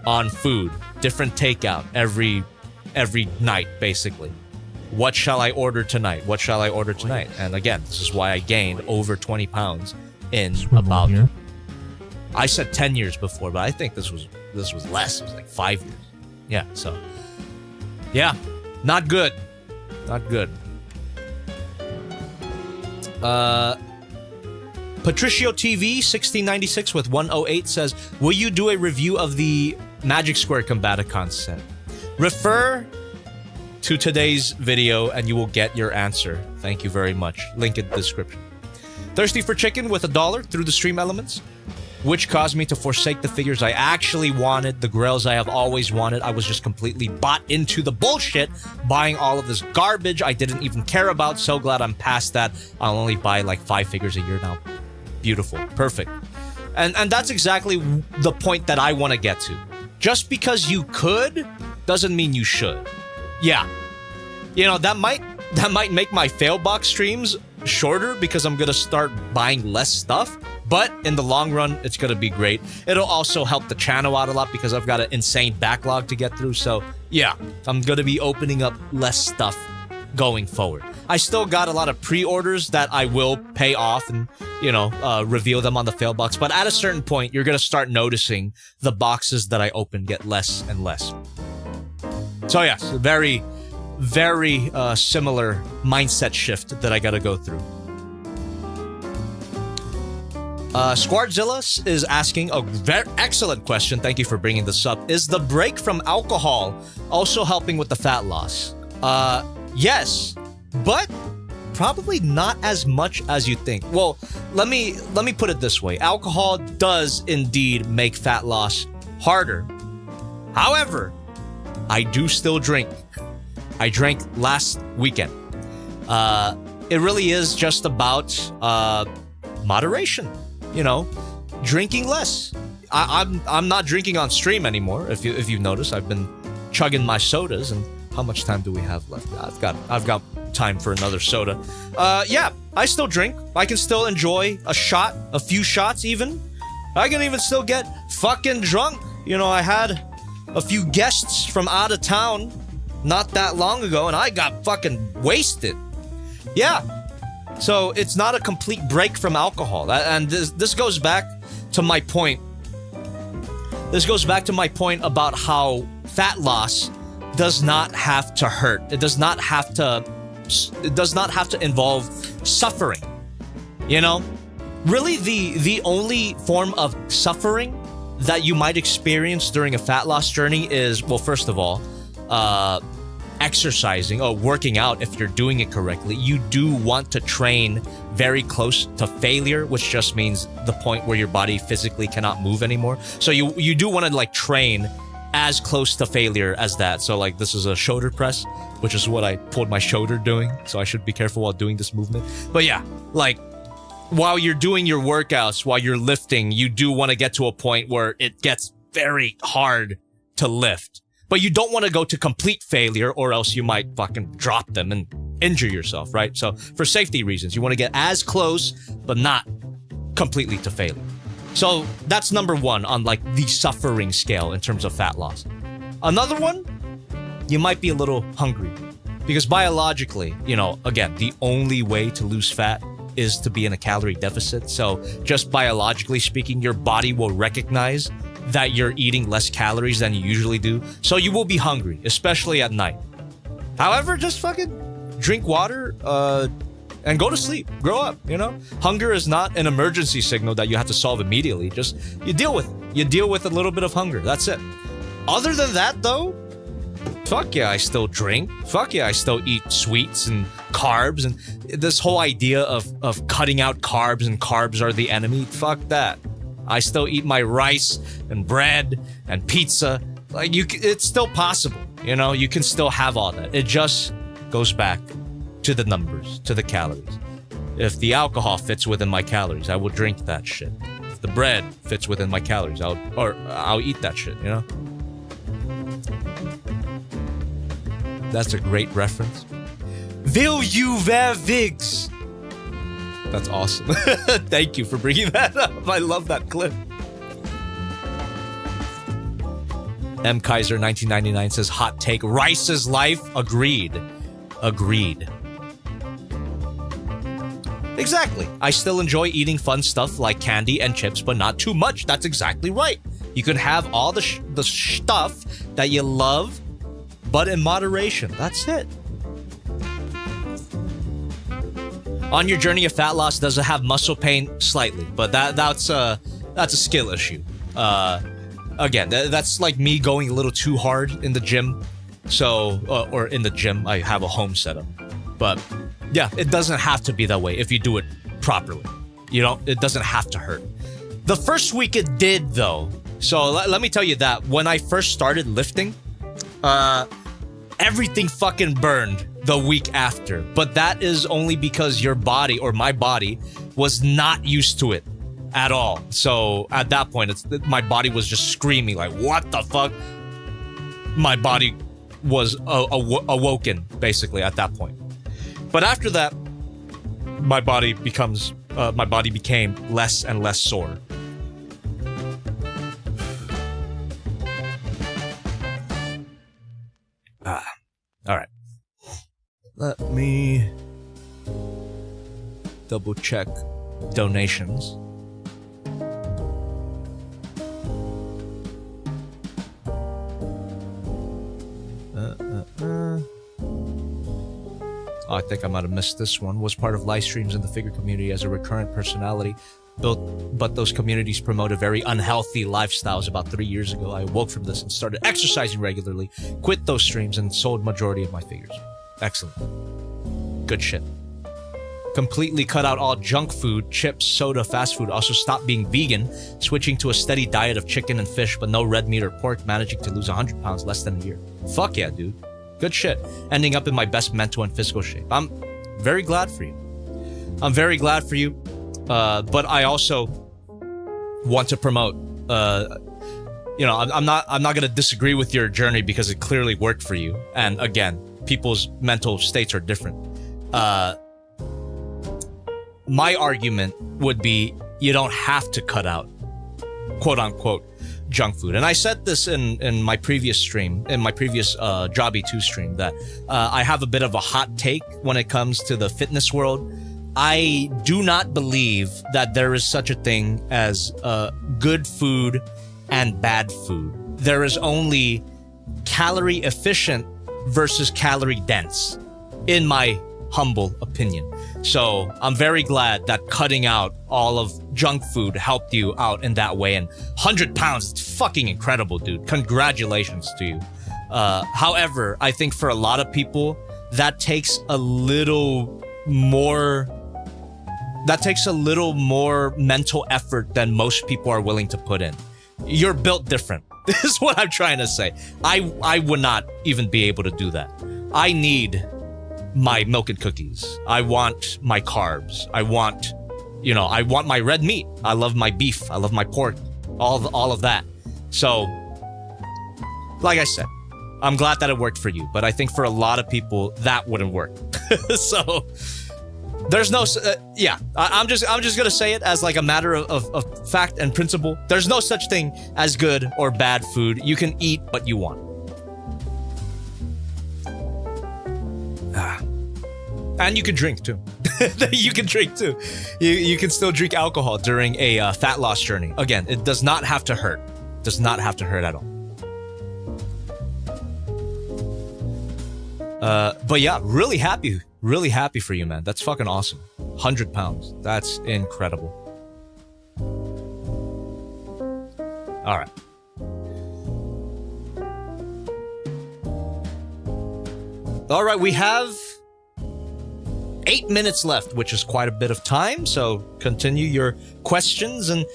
on food, different takeout every night, basically. What shall I order tonight? What shall I order tonight? And again, this is why I gained over 20 pounds in about... Here. I said 10 years before, but I think this was less. It was like 5 years. Yeah, so... yeah, not good. Not good. Patricio TV 1696 with 108 says, will you do a review of the Magic Square Combaticon set? Refer to today's video and you will get your answer. Thank you very much. Link in the description. Thirsty for Chicken with $1 through the stream elements, which caused me to forsake the figures I actually wanted, the grails I have always wanted. I was just completely bought into the bullshit, buying all of this garbage I didn't even care about. So glad I'm past that. I'll only buy like 5 figures a year now. Beautiful. Perfect. And that's exactly the point that I want to get to. Just because you could doesn't mean you should. Yeah. You know, that might make my fAIL streams shorter because I'm gonna start buying less stuff, but in the long run it's gonna be great. It'll also help the channel out a lot because I've got an insane backlog to get through. So yeah, I'm gonna be opening up less stuff going forward. I still got a lot of pre-orders that I will pay off and, you know, reveal them on the fAIL box, but at a certain point you're gonna start noticing the boxes that I open get less and less. So yes, very similar mindset shift that I gotta go through. Squardzilla is asking a very excellent question. Thank you for bringing this up. Is the break from alcohol also helping with the fat loss? Yes, but probably not as much as you think. Well, let me put it this way. Alcohol does indeed make fat loss harder. However, I do still drink. I drank last weekend. It really is just about moderation. You know, drinking less. I'm not drinking on stream anymore. If you've noticed, I've been chugging my sodas. And how much time do we have left? I've got time for another soda. Yeah, I still drink. I can still enjoy a shot, a few shots even. I can even still get fucking drunk. You know, I had a few guests from out of town not that long ago, and I got fucking wasted. Yeah. So it's not a complete break from alcohol. And this goes back to my point. This goes back to my point about how fat loss does not have to hurt. It does not have to involve suffering. You know? Really, the only form of suffering that you might experience during a fat loss journey is, well, first of all, exercising or working out. If you're doing it correctly, you do want to train very close to failure, which just means the point where your body physically cannot move anymore. So you do want to like train as close to failure as that. So like this is a shoulder press, which is what I pulled my shoulder doing. So I should be careful while doing this movement. But yeah, like while you're doing your workouts, while you're lifting, you do want to get to a point where it gets very hard to lift. But you don't want to go to complete failure or else you might fucking drop them and injure yourself, right? So for safety reasons, you want to get as close, but not completely to failure. So that's number one on like the suffering scale in terms of fat loss. Another one, you might be a little hungry because biologically, you know, again, the only way to lose fat is to be in a calorie deficit. So just biologically speaking, your body will recognize that you're eating less calories than you usually do. So you will be hungry, especially at night. However, just fucking drink water and go to sleep. Grow up, you know? Hunger is not an emergency signal that you have to solve immediately. Just, you deal with it. You deal with a little bit of hunger. That's it. Other than that, though, fuck yeah, I still drink. Fuck yeah, I still eat sweets and carbs. And this whole idea of cutting out carbs and carbs are the enemy, fuck that. I still eat my rice and bread and pizza. Like it's still possible, you know? You can still have all that. It just goes back to the numbers, to the calories. If the alcohol fits within my calories, I will drink that shit. If the bread fits within my calories, I'll eat that shit, you know? That's a great reference. Will you wear wigs? That's awesome. Thank you for bringing that up. I love that clip. M. Kaiser 1999 says, hot take, rice is life. Agreed. Exactly. I still enjoy eating fun stuff like candy and chips, but not too much. That's exactly right. You can have all the stuff that you love, but in moderation. That's it. On your journey of fat loss, does it have muscle pain? Slightly, but that's a skill issue. Again, that's like me going a little too hard in the gym. So, or in the gym, I have a home setup. But yeah, it doesn't have to be that way if you do it properly. You know, it doesn't have to hurt. The first week it did though. So let me tell you that when I first started lifting, everything fucking burned the week after. But that is only because your body or my body was not used to it at all. So at that point, my body was just screaming like, what the fuck? My body was awoken basically at that point. But after that, my body became less and less sore. All right. Let me double check donations. Oh, I think I might have missed this one. Was part of live streams in the figure community as a recurrent personality. but those communities promote a very unhealthy lifestyles. About 3 years ago, I awoke from this and started exercising regularly, quit those streams, and sold majority of my figures. Excellent. Good shit. Completely cut out all junk food, chips, soda, fast food. Also stopped being vegan, switching to a steady diet of chicken and fish, but no red meat or pork, managing to lose 100 pounds less than a year. Fuck yeah, dude. Good shit. Ending up in my best mental and physical shape. I'm very glad for you. I'm very glad for you. But I also want to promote, you know, I'm not going to disagree with your journey because it clearly worked for you. And again, people's mental states are different. My argument would be you don't have to cut out, quote unquote, junk food. And I said this in my previous stream, in my previous Jobby 2 stream, that I have a bit of a hot take when it comes to the fitness world. I do not believe that there is such a thing as good food and bad food. There is only calorie efficient versus calorie dense, in my humble opinion. So I'm very glad that cutting out all of junk food helped you out in that way. And 100 pounds, it's fucking incredible, dude. Congratulations to you. However, I think for a lot of people, that takes a little more mental effort than most people are willing to put in. You're built different. This is what I'm trying to say. I would not even be able to do that. I need my milk and cookies. I want my carbs. I want my red meat. I love my beef. I love my pork. All of that. So, like I said, I'm glad that it worked for you, but I think for a lot of people that wouldn't work. So, there's no, I'm just gonna say it as like a matter of fact and principle. There's no such thing as good or bad food. You can eat what you want. And you can drink too. You can drink too. You can still drink alcohol during a fat loss journey. Again, it does not have to hurt. Does not have to hurt at all. But yeah, really happy for you, man. That's fucking awesome. 100 pounds. That's incredible. All right. All right, we have 8 minutes left, which is quite a bit of time. So continue your questions. And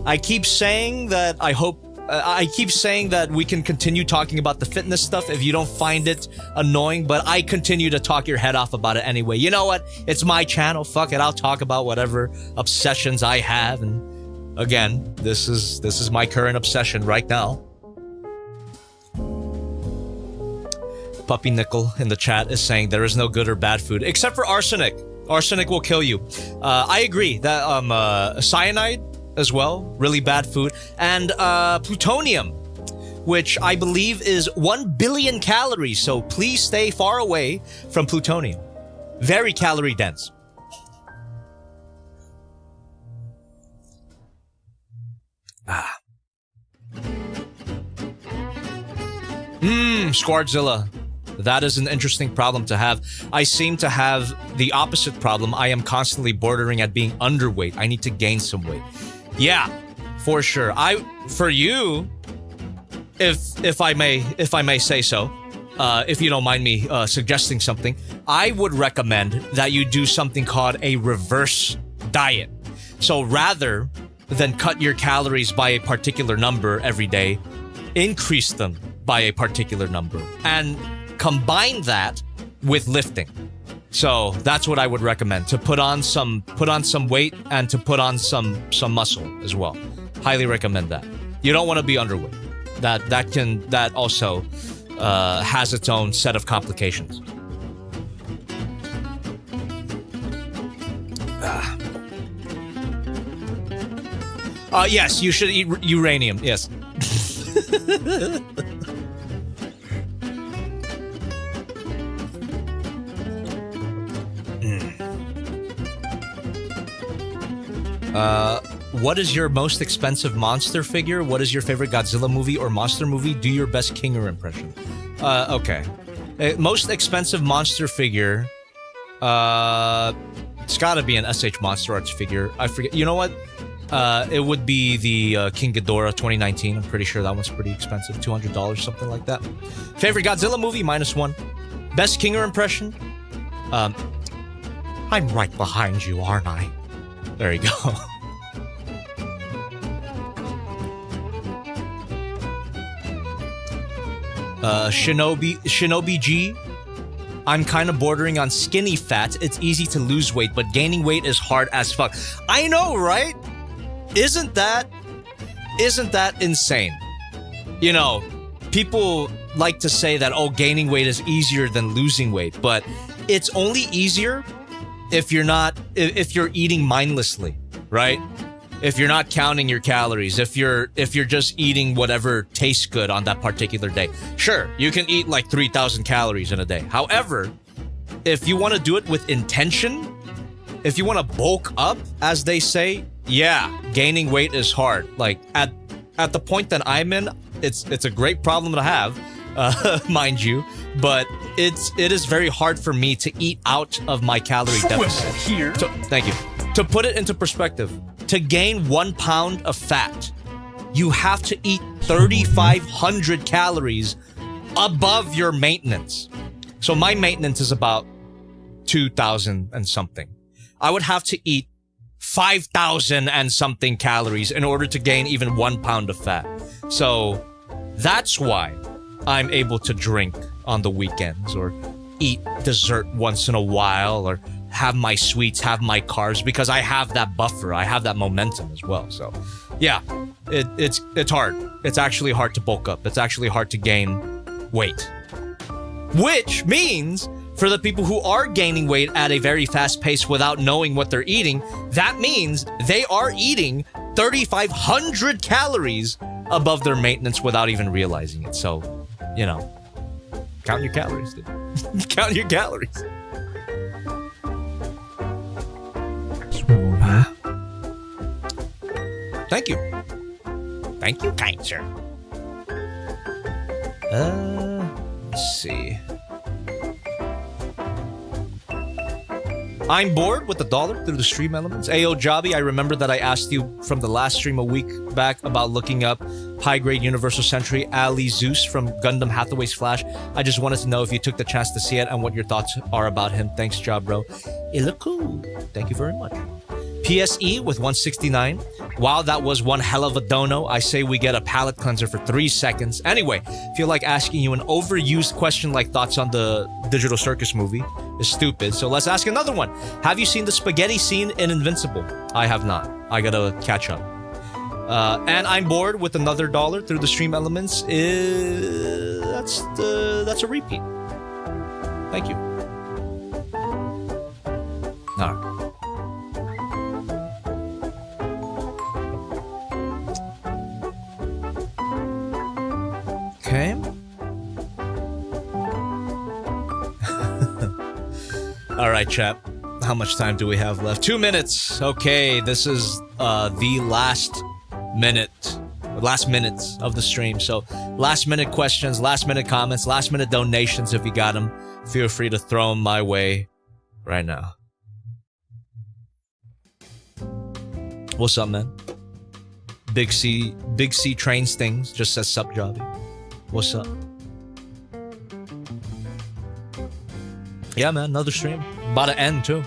I keep saying that I keep saying that we can continue talking about the fitness stuff if you don't find it annoying, but I continue to talk your head off about it anyway. You know what? It's my channel. Fuck it. I'll talk about whatever obsessions I have. And again, this is my current obsession right now. Puppy Nickel in the chat is saying there is no good or bad food except for arsenic. Arsenic will kill you. I agree that cyanide as well, really bad food, and plutonium, which I believe is 1 billion calories. So please stay far away from plutonium. Very calorie dense. Squardzilla. That is an interesting problem to have. I seem to have the opposite problem. I am constantly bordering at being underweight. I need to gain some weight. Yeah, for sure. For you, if I may say so, if you don't mind me suggesting something, I would recommend that you do something called a reverse diet. So rather than cut your calories by a particular number every day, increase them by a particular number and combine that with lifting. So that's what I would recommend, to put on some weight and to put on some muscle as well. Highly recommend that. You don't want to be underweight. That also has its own set of complications. Yes, you should eat uranium. Yes. What is your most expensive monster figure? What is your favorite Godzilla movie or monster movie? Do your best Kinger impression. Okay. Most expensive monster figure. It's gotta be an SH Monster Arts figure. I forget. You know what? It would be the King Ghidorah 2019. I'm pretty sure that one's pretty expensive. $200, something like that. Favorite Godzilla movie? -1. Best Kinger impression? I'm right behind you, aren't I? There you go. Shinobi G. I'm kind of bordering on skinny fat. It's easy to lose weight, but gaining weight is hard as fuck. I know, right? Isn't that insane? You know, people like to say that, oh, gaining weight is easier than losing weight, but it's only easier if you're eating mindlessly, right? If you're not counting your calories, if you're just eating whatever tastes good on that particular day. Sure, you can eat like 3,000 calories in a day. However, if you want to do it with intention, if you want to bulk up, as they say, yeah, gaining weight is hard. Like at the point that I'm in, it's a great problem to have, mind you, but it is very hard for me to eat out of my calorie deficit. Here. Thank you. To put it into perspective, to gain 1 pound of fat, you have to eat 3,500 calories above your maintenance. So my maintenance is about 2,000 and something. I would have to eat 5,000 and something calories in order to gain even 1 pound of fat. So that's why I'm able to drink on the weekends or eat dessert once in a while or have my sweets, have my carbs, because I have that buffer. I have that momentum as well. So yeah, it's hard. It's actually hard to bulk up. It's actually hard to gain weight. Which means for the people who are gaining weight at a very fast pace without knowing what they're eating, that means they are eating 3,500 calories above their maintenance without even realizing it. So, you know, count your calories, dude. Count your calories. Swivel here. Thank you. Thank you, kind sir. Let's see. I'm bored with $1 through the stream elements. Ayo, Jobby, I remember that I asked you from the last stream a week back about looking up high-grade Universal Sentry Ali Zeus from Gundam Hathaway's Flash. I just wanted to know if you took the chance to see it and what your thoughts are about him. Thanks, job, bro. It looked cool. Thank you very much. PSE with 169. Wow, that was one hell of a dono. I say we get a palate cleanser for 3 seconds. Anyway, feel like asking you an overused question like thoughts on the Digital Circus movie is stupid. So let's ask another one. Have you seen the spaghetti scene in Invincible? I have not. I gotta catch up. And I'm bored with another $1 through the stream elements. That's a repeat. Thank you. All right. Okay. All right, chat. How much time do we have left? 2 minutes. Okay, this is the last minutes of the stream. So last minute questions, last minute comments, last minute donations if you got them. Feel free to throw them my way right now. What's up, man? Big C trains things. Just says sup, Jobby. What's up? Yeah, man, another stream. About to end, too.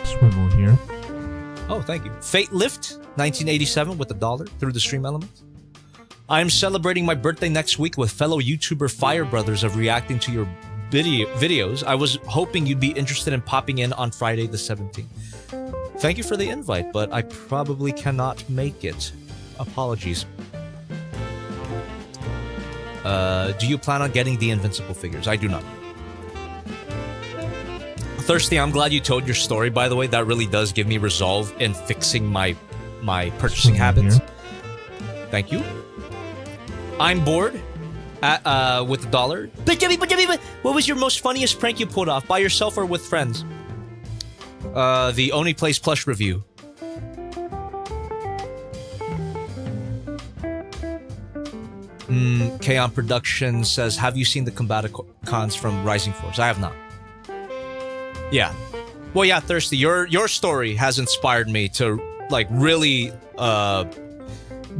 Swivel here. Oh, thank you. Fate Lift, 1987 with $1 through the stream elements. I am celebrating my birthday next week with fellow YouTuber Fire Brothers of reacting to your videos. I was hoping you'd be interested in popping in on Friday the 17th. Thank you for the invite, but I probably cannot make it. Apologies. Do you plan on getting the Invincible figures? I do not. Thirsty, I'm glad you told your story, by the way. That really does give me resolve in fixing my purchasing habits. Here. Thank you. I'm bored with $1. But what was your most funniest prank you pulled off? By yourself or with friends? The Only Place plush review. K-On Productions says, have you seen the Combaticons from Rising Force? I have not. Yeah. Well, yeah, Thirsty, your story has inspired me to like really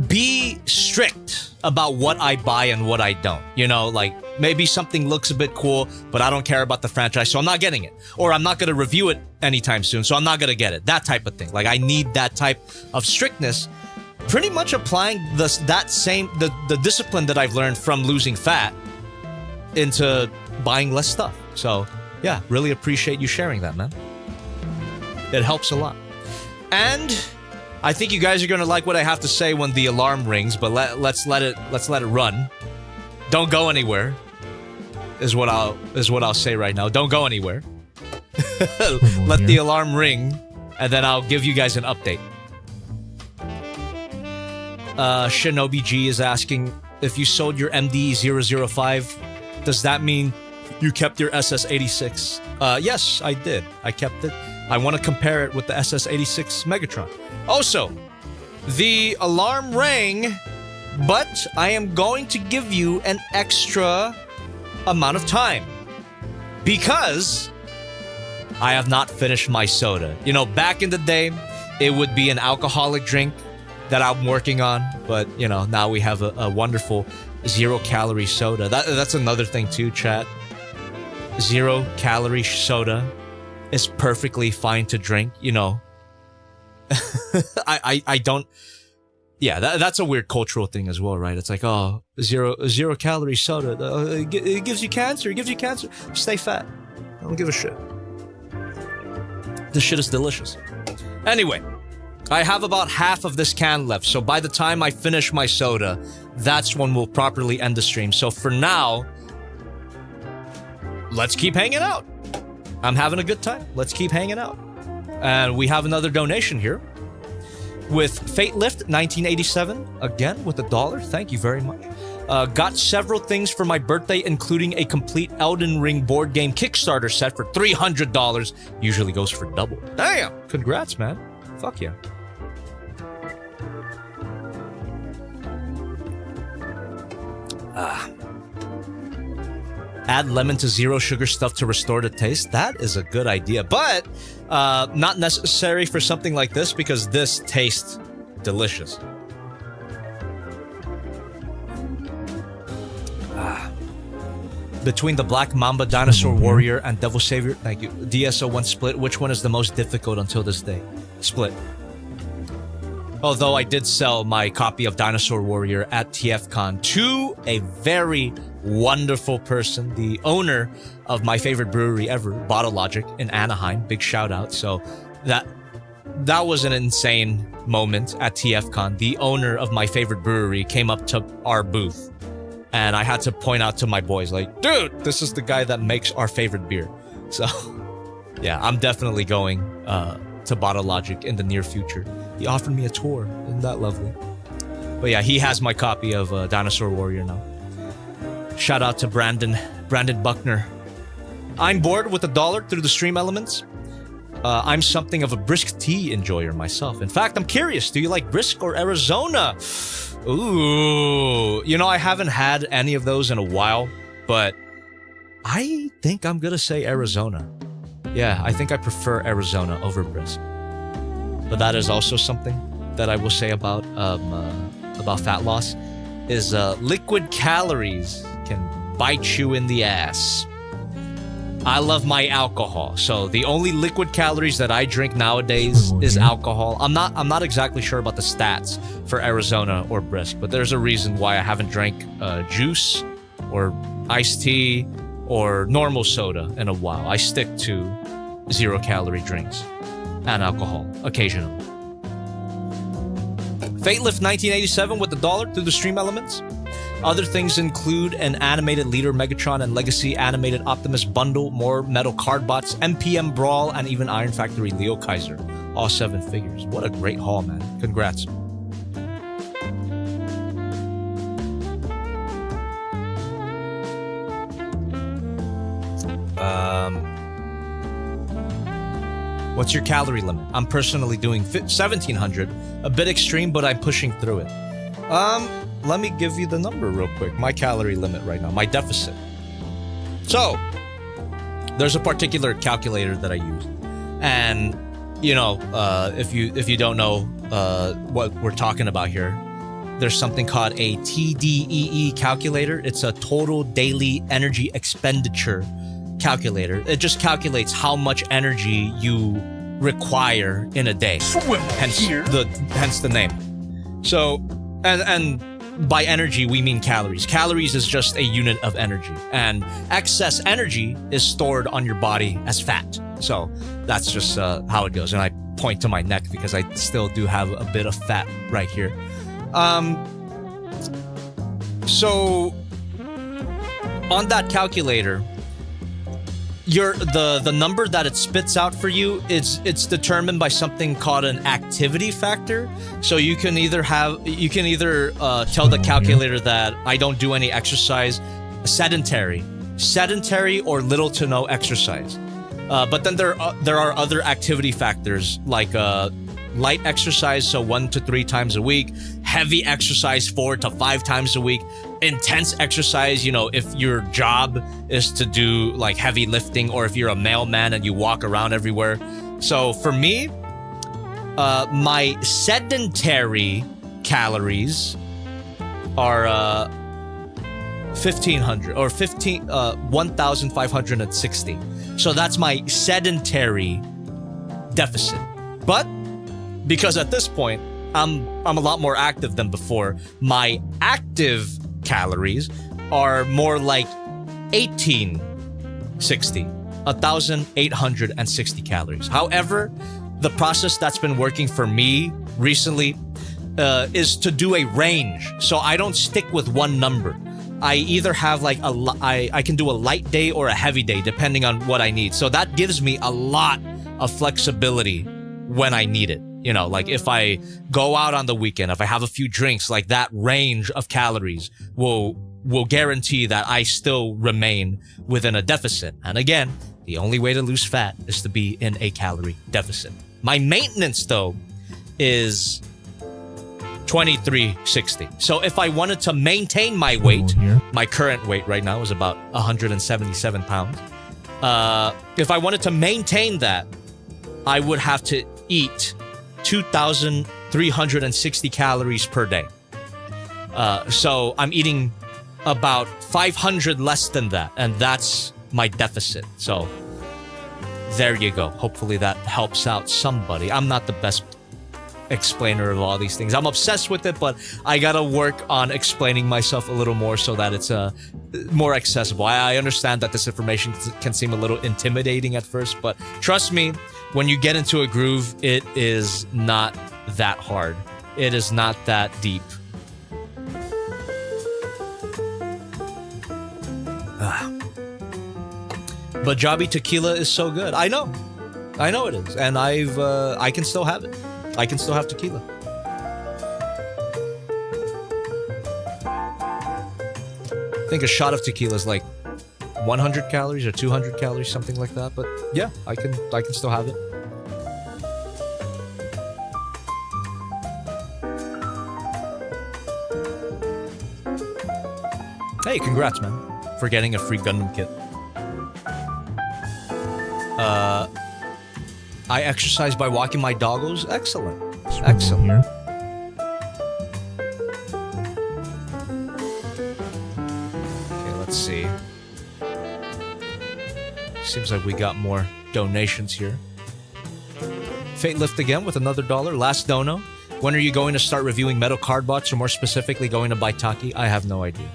be strict about what I buy and what I don't. You know, like maybe something looks a bit cool, but I don't care about the franchise, so I'm not getting it. Or I'm not going to review it anytime soon, so I'm not going to get it. That type of thing. Like I need that type of strictness. Pretty much applying the discipline that I've learned from losing fat into buying less stuff. So yeah, really appreciate you sharing that, man. It helps a lot. And I think you guys are gonna like what I have to say when the alarm rings, but let's let it run. Don't go anywhere. Is what I'll say right now. Don't go anywhere. Let the alarm ring, and then I'll give you guys an update. Shinobi G is asking if you sold your MD-005. Does that mean you kept your SS-86? Yes, I did. I kept it. I want to compare it with the SS-86 Megatron. Also, the alarm rang, but I am going to give you an extra amount of time because I have not finished my soda. You know, back in the day, it would be an alcoholic drink that I'm working on, but you know, now we have a wonderful 0-calorie soda. That's another thing too, chat. 0-calorie soda is perfectly fine to drink, you know. I don't. Yeah, that's a weird cultural thing as well, right? It's like, oh, zero calorie soda. It gives you cancer. It gives you cancer. Stay fat. I don't give a shit. This shit is delicious. Anyway, I have about half of this can left, so by the time I finish my soda, that's when we'll properly end the stream. So for now, let's keep hanging out. I'm having a good time. Let's keep hanging out. And we have another donation here with Fate Lift 1987, again with $1. Thank you very much. Got several things for my birthday, including a complete Elden Ring board game Kickstarter set for $300. Usually goes for double. Damn! Congrats, man. Fuck yeah. Add lemon to zero sugar stuff to restore the taste. That is a good idea, but not necessary for something like this because this tastes delicious. Between the Black Mamba, Dinosaur Warrior, and Devil Savior, thank you. DSO1 Split, which one is the most difficult until this day? Split. Although I did sell my copy of Dinosaur Warrior at TFCon to a very wonderful person, the owner of my favorite brewery ever, Bottle Logic in Anaheim. Big shout out. So that was an insane moment at TFCon. The owner of my favorite brewery came up to our booth, and I had to point out to my boys, like, dude, this is the guy that makes our favorite beer. So yeah, I'm definitely going to Bottle Logic in the near future. He offered me a tour. Isn't that lovely? But yeah, he has my copy of Dinosaur Warrior now. Shout out to Brandon Buckner. I'm bored with $1 through the stream elements. I'm something of a brisk tea enjoyer myself. In fact, I'm curious, do you like brisk or Arizona? Ooh, you know, I haven't had any of those in a while, but I think I'm gonna say Arizona. Yeah, I think I prefer Arizona over brisk. But that is also something that I will say about fat loss is liquid calories can bite you in the ass. I love my alcohol, so the only liquid calories that I drink nowadays is alcohol. I'm not exactly sure about the stats for Arizona or brisk, but there's a reason why I haven't drank juice or iced tea or normal soda in a while. I stick to 0-calorie drinks and alcohol occasionally. Fatelift 1987 with $1 through the stream elements. Other things include an animated Leader Megatron and Legacy animated Optimus bundle, more metal card bots, MPM Brawl, and even Iron Factory Leo Kaiser. All 7 figures. What a great haul, man. Congrats. What's your calorie limit? I'm personally doing 1,700. A bit extreme, but I'm pushing through it. Let me give you the number real quick. My calorie limit right now, my deficit. So, there's a particular calculator that I use. And you know, if you don't know what we're talking about here, there's something called a TDEE calculator. It's a total daily energy expenditure calculator. It just calculates how much energy you require in a day. Hence the name. So, and by energy we mean calories. Calories is just a unit of energy, and excess energy is stored on your body as fat. So that's just how it goes. And I point to my neck because I still do have a bit of fat right here. So on that calculator, the number that it spits out for you, it's determined by something called an activity factor. So you can either tell the calculator that I don't do any exercise, sedentary or little to no exercise. But then there are other activity factors like light exercise, so 1 to 3 times a week, heavy exercise 4 to 5 times a week, intense exercise, you know, if your job is to do like heavy lifting, or if you're a mailman and you walk around everywhere. So for me, my sedentary calories are 1,500 or 1,560. So that's my sedentary deficit. But because at this point I'm a lot more active than before, my active calories are more like 1,860 calories. However, the process that's been working for me recently is to do a range. So I don't stick with one number. I either have like I can do a light day or a heavy day depending on what I need. So that gives me a lot of flexibility when I need it. You know, like if I go out on the weekend, if I have a few drinks, like that range of calories will guarantee that I still remain within a deficit. And again, the only way to lose fat is to be in a calorie deficit. My maintenance though is 2360. So if I wanted to maintain my weight, my current weight right now is about 177 pounds. If I wanted to maintain that, I would have to eat 2,360 calories per day. So I'm eating about 500 less than that, and that's my deficit. So there you go. Hopefully that helps out somebody. I'm not the best explainer of all these things. I'm obsessed with it, but I gotta work on explaining myself a little more so that it's more accessible. I understand that this information can seem a little intimidating at first, but trust me, when you get into a groove, it is not that hard. It is not that deep. But Jobby Tequila is so good. I know it is, and I can still have it. I can still have tequila. I think a shot of tequila is like 100 calories or 200 calories, something like that. But yeah, I can still have it. Hey, congrats, man, for getting a free Gundam kit. I exercise by walking my doggos. Excellent. Excellent. Okay, let's see. Seems like we got more donations here. Fate Lift again with another $1. Last dono. When are you going to start reviewing metal card bots, or more specifically going to buy Taki? I have no idea.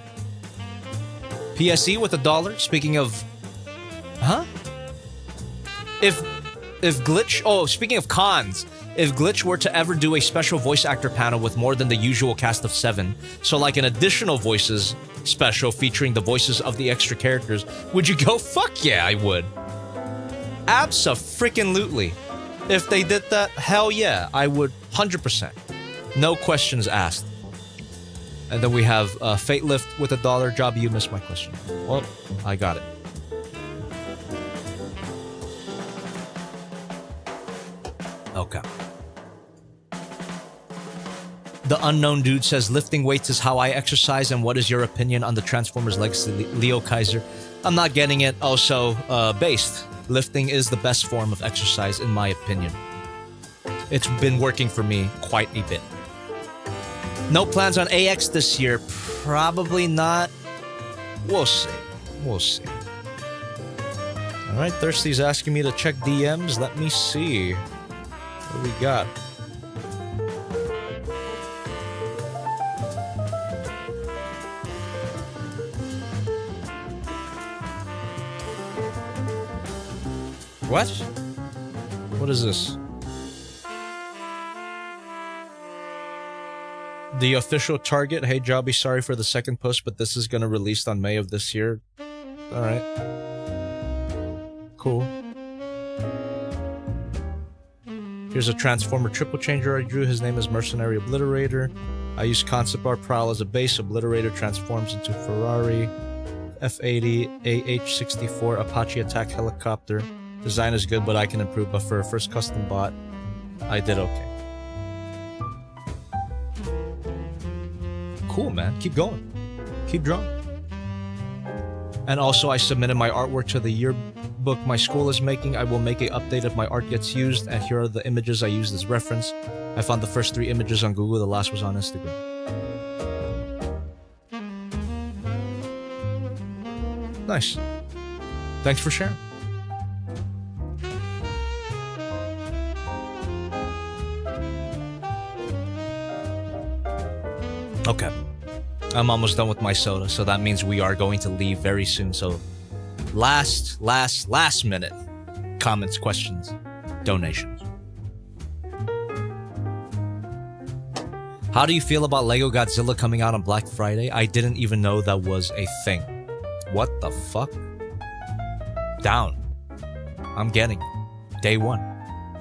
PSE with $1. Speaking of... Huh? If Glitch... Oh, speaking of cons, if Glitch were to ever do a special voice actor panel with more than the usual cast of 7, so like an additional voices special featuring the voices of the extra characters, would you go? Fuck yeah, I would. Abso-freaking-lutely. If they did that, hell yeah, I would 100%. No questions asked. And then we have Fate Lift with $1. Jobby, you missed my question. Well, I got it. Okay. The unknown dude says, lifting weights is how I exercise, and what is your opinion on the Transformers Legacy Leo Kaiser? I'm not getting it. Also, based. Lifting is the best form of exercise, in my opinion. It's been working for me quite a bit. No plans on AX this year. Probably not. We'll see. We'll see. Alright, Thirsty's asking me to check DMs. Let me see. What do we got? What? What is this? The official target. Hey, Jobby, sorry for the second post, but this is gonna release on May of this year. Alright. Cool. Here's a Transformer triple changer I drew. His name is Mercenary Obliterator. I use concept art Prowl as a base. Obliterator transforms into Ferrari, F-80, AH-64, Apache attack helicopter. Design is good, but I can improve. But for a first custom bot, I did okay. Cool, man. Keep going. Keep drawing. And also, I submitted my artwork to the yearbook my school is making. I will make an update if my art gets used, and here are the images I used as reference. I found the first 3 images on Google, the last was on Instagram. Nice. Thanks for sharing. Okay. I'm almost done with my soda, so that means we are going to leave very soon. So last minute comments, questions, donations. How do you feel about Lego Godzilla coming out on Black Friday? I didn't even know that was a thing. What the fuck? Down. I'm getting it. Day 1.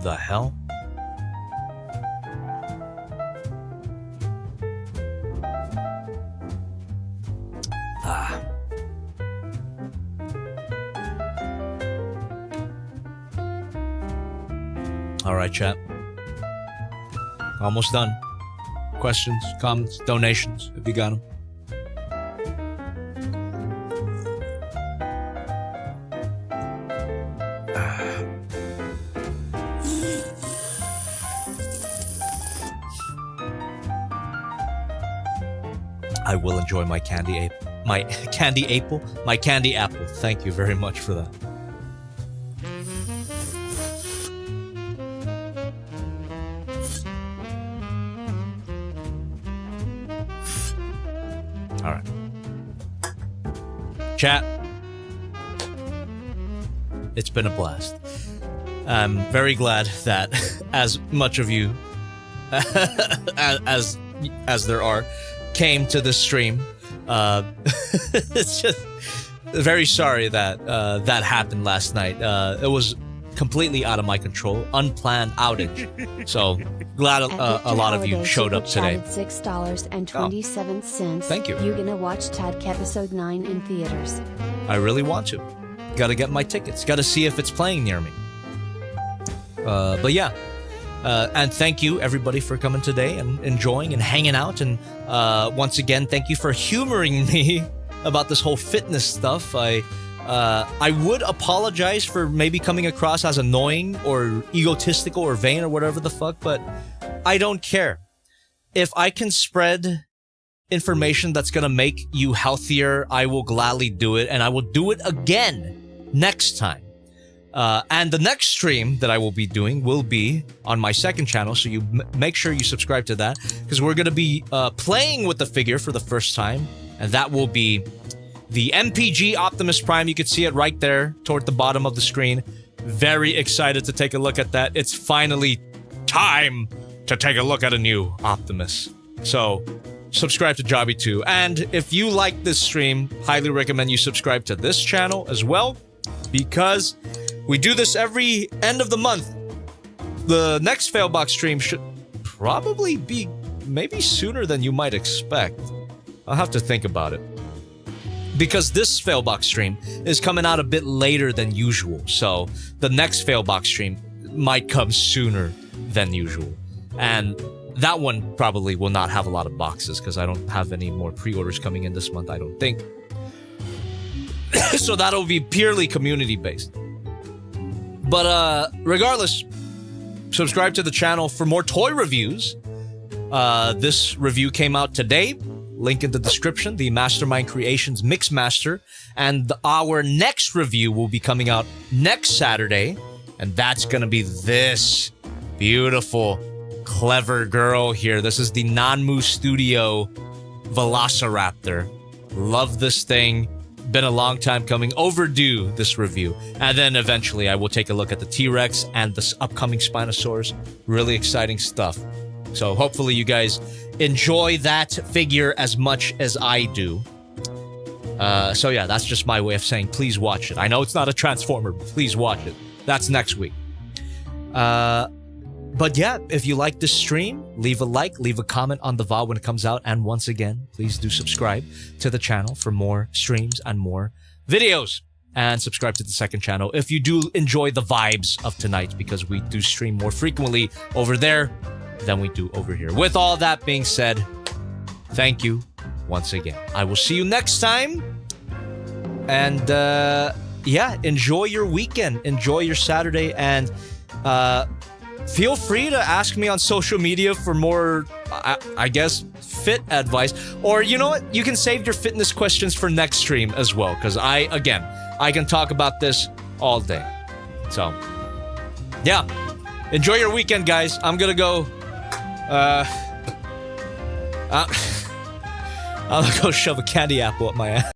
The hell? Alright, chat. Almost done. Questions, comments, donations, if you got them. I will enjoy my candy apple. My candy apple. Thank you very much for that. Alright. Chat. It's been a blast. I'm very glad that as much of you as there are came to this stream. It's just very sorry that that happened last night. It was completely out of my control, unplanned outage. So glad a lot of you showed up today. $6.27. Thank you. You're gonna watch Tadk episode 9 in theaters. I really want to. Gotta get my tickets. Gotta see if it's playing near me. But yeah. And thank you everybody for coming today and enjoying and hanging out. And once again, thank you for humoring me about this whole fitness stuff. I would apologize for maybe coming across as annoying or egotistical or vain or whatever the fuck, but I don't care. If I can spread information that's gonna make you healthier, I will gladly do it, and I will do it again next time. And the next stream that I will be doing will be on my second channel, so you make sure you subscribe to that, because we're going to be playing with the figure for the first time, and that will be the MPG Optimus Prime. You can see it right there toward the bottom of the screen. Very excited to take a look at that. It's finally time to take a look at a new Optimus. So, subscribe to Jobby too. And if you like this stream, highly recommend you subscribe to this channel as well, because we do this every end of the month. The next Failbox stream should probably be maybe sooner than you might expect. I'll have to think about it. Because this Failbox stream is coming out a bit later than usual, so the next Failbox stream might come sooner than usual. And that one probably will not have a lot of boxes because I don't have any more pre-orders coming in this month, I don't think. So that'll be purely community-based. But regardless, subscribe to the channel for more toy reviews. This review came out today. Link in the description. The Mastermind Creations Mixmaster. And our next review will be coming out next Saturday. And that's going to be this beautiful, clever girl here. This is the Nanmu Studio Velociraptor. Love this thing. Been a long time coming. Overdue, this review. And then eventually I will take a look at the T-Rex and this upcoming Spinosaurus. Really exciting stuff. So hopefully you guys enjoy that figure as much as I do. So yeah, that's just my way of saying please watch it. I know it's not a Transformer, but please watch it. That's next week. But yeah, if you like this stream, leave a like, leave a comment on the VOD when it comes out. And once again, please do subscribe to the channel for more streams and more videos. And subscribe to the second channel if you do enjoy the vibes of tonight, because we do stream more frequently over there than we do over here. With all that being said, thank you once again. I will see you next time. And yeah, enjoy your weekend. Enjoy your Saturday. And feel free to ask me on social media for more, I guess, fit advice. Or you know what? You can save your fitness questions for next stream as well. Because I can talk about this all day. So, yeah. Enjoy your weekend, guys. I'm gonna go... I'm gonna go shove a candy apple up my ass.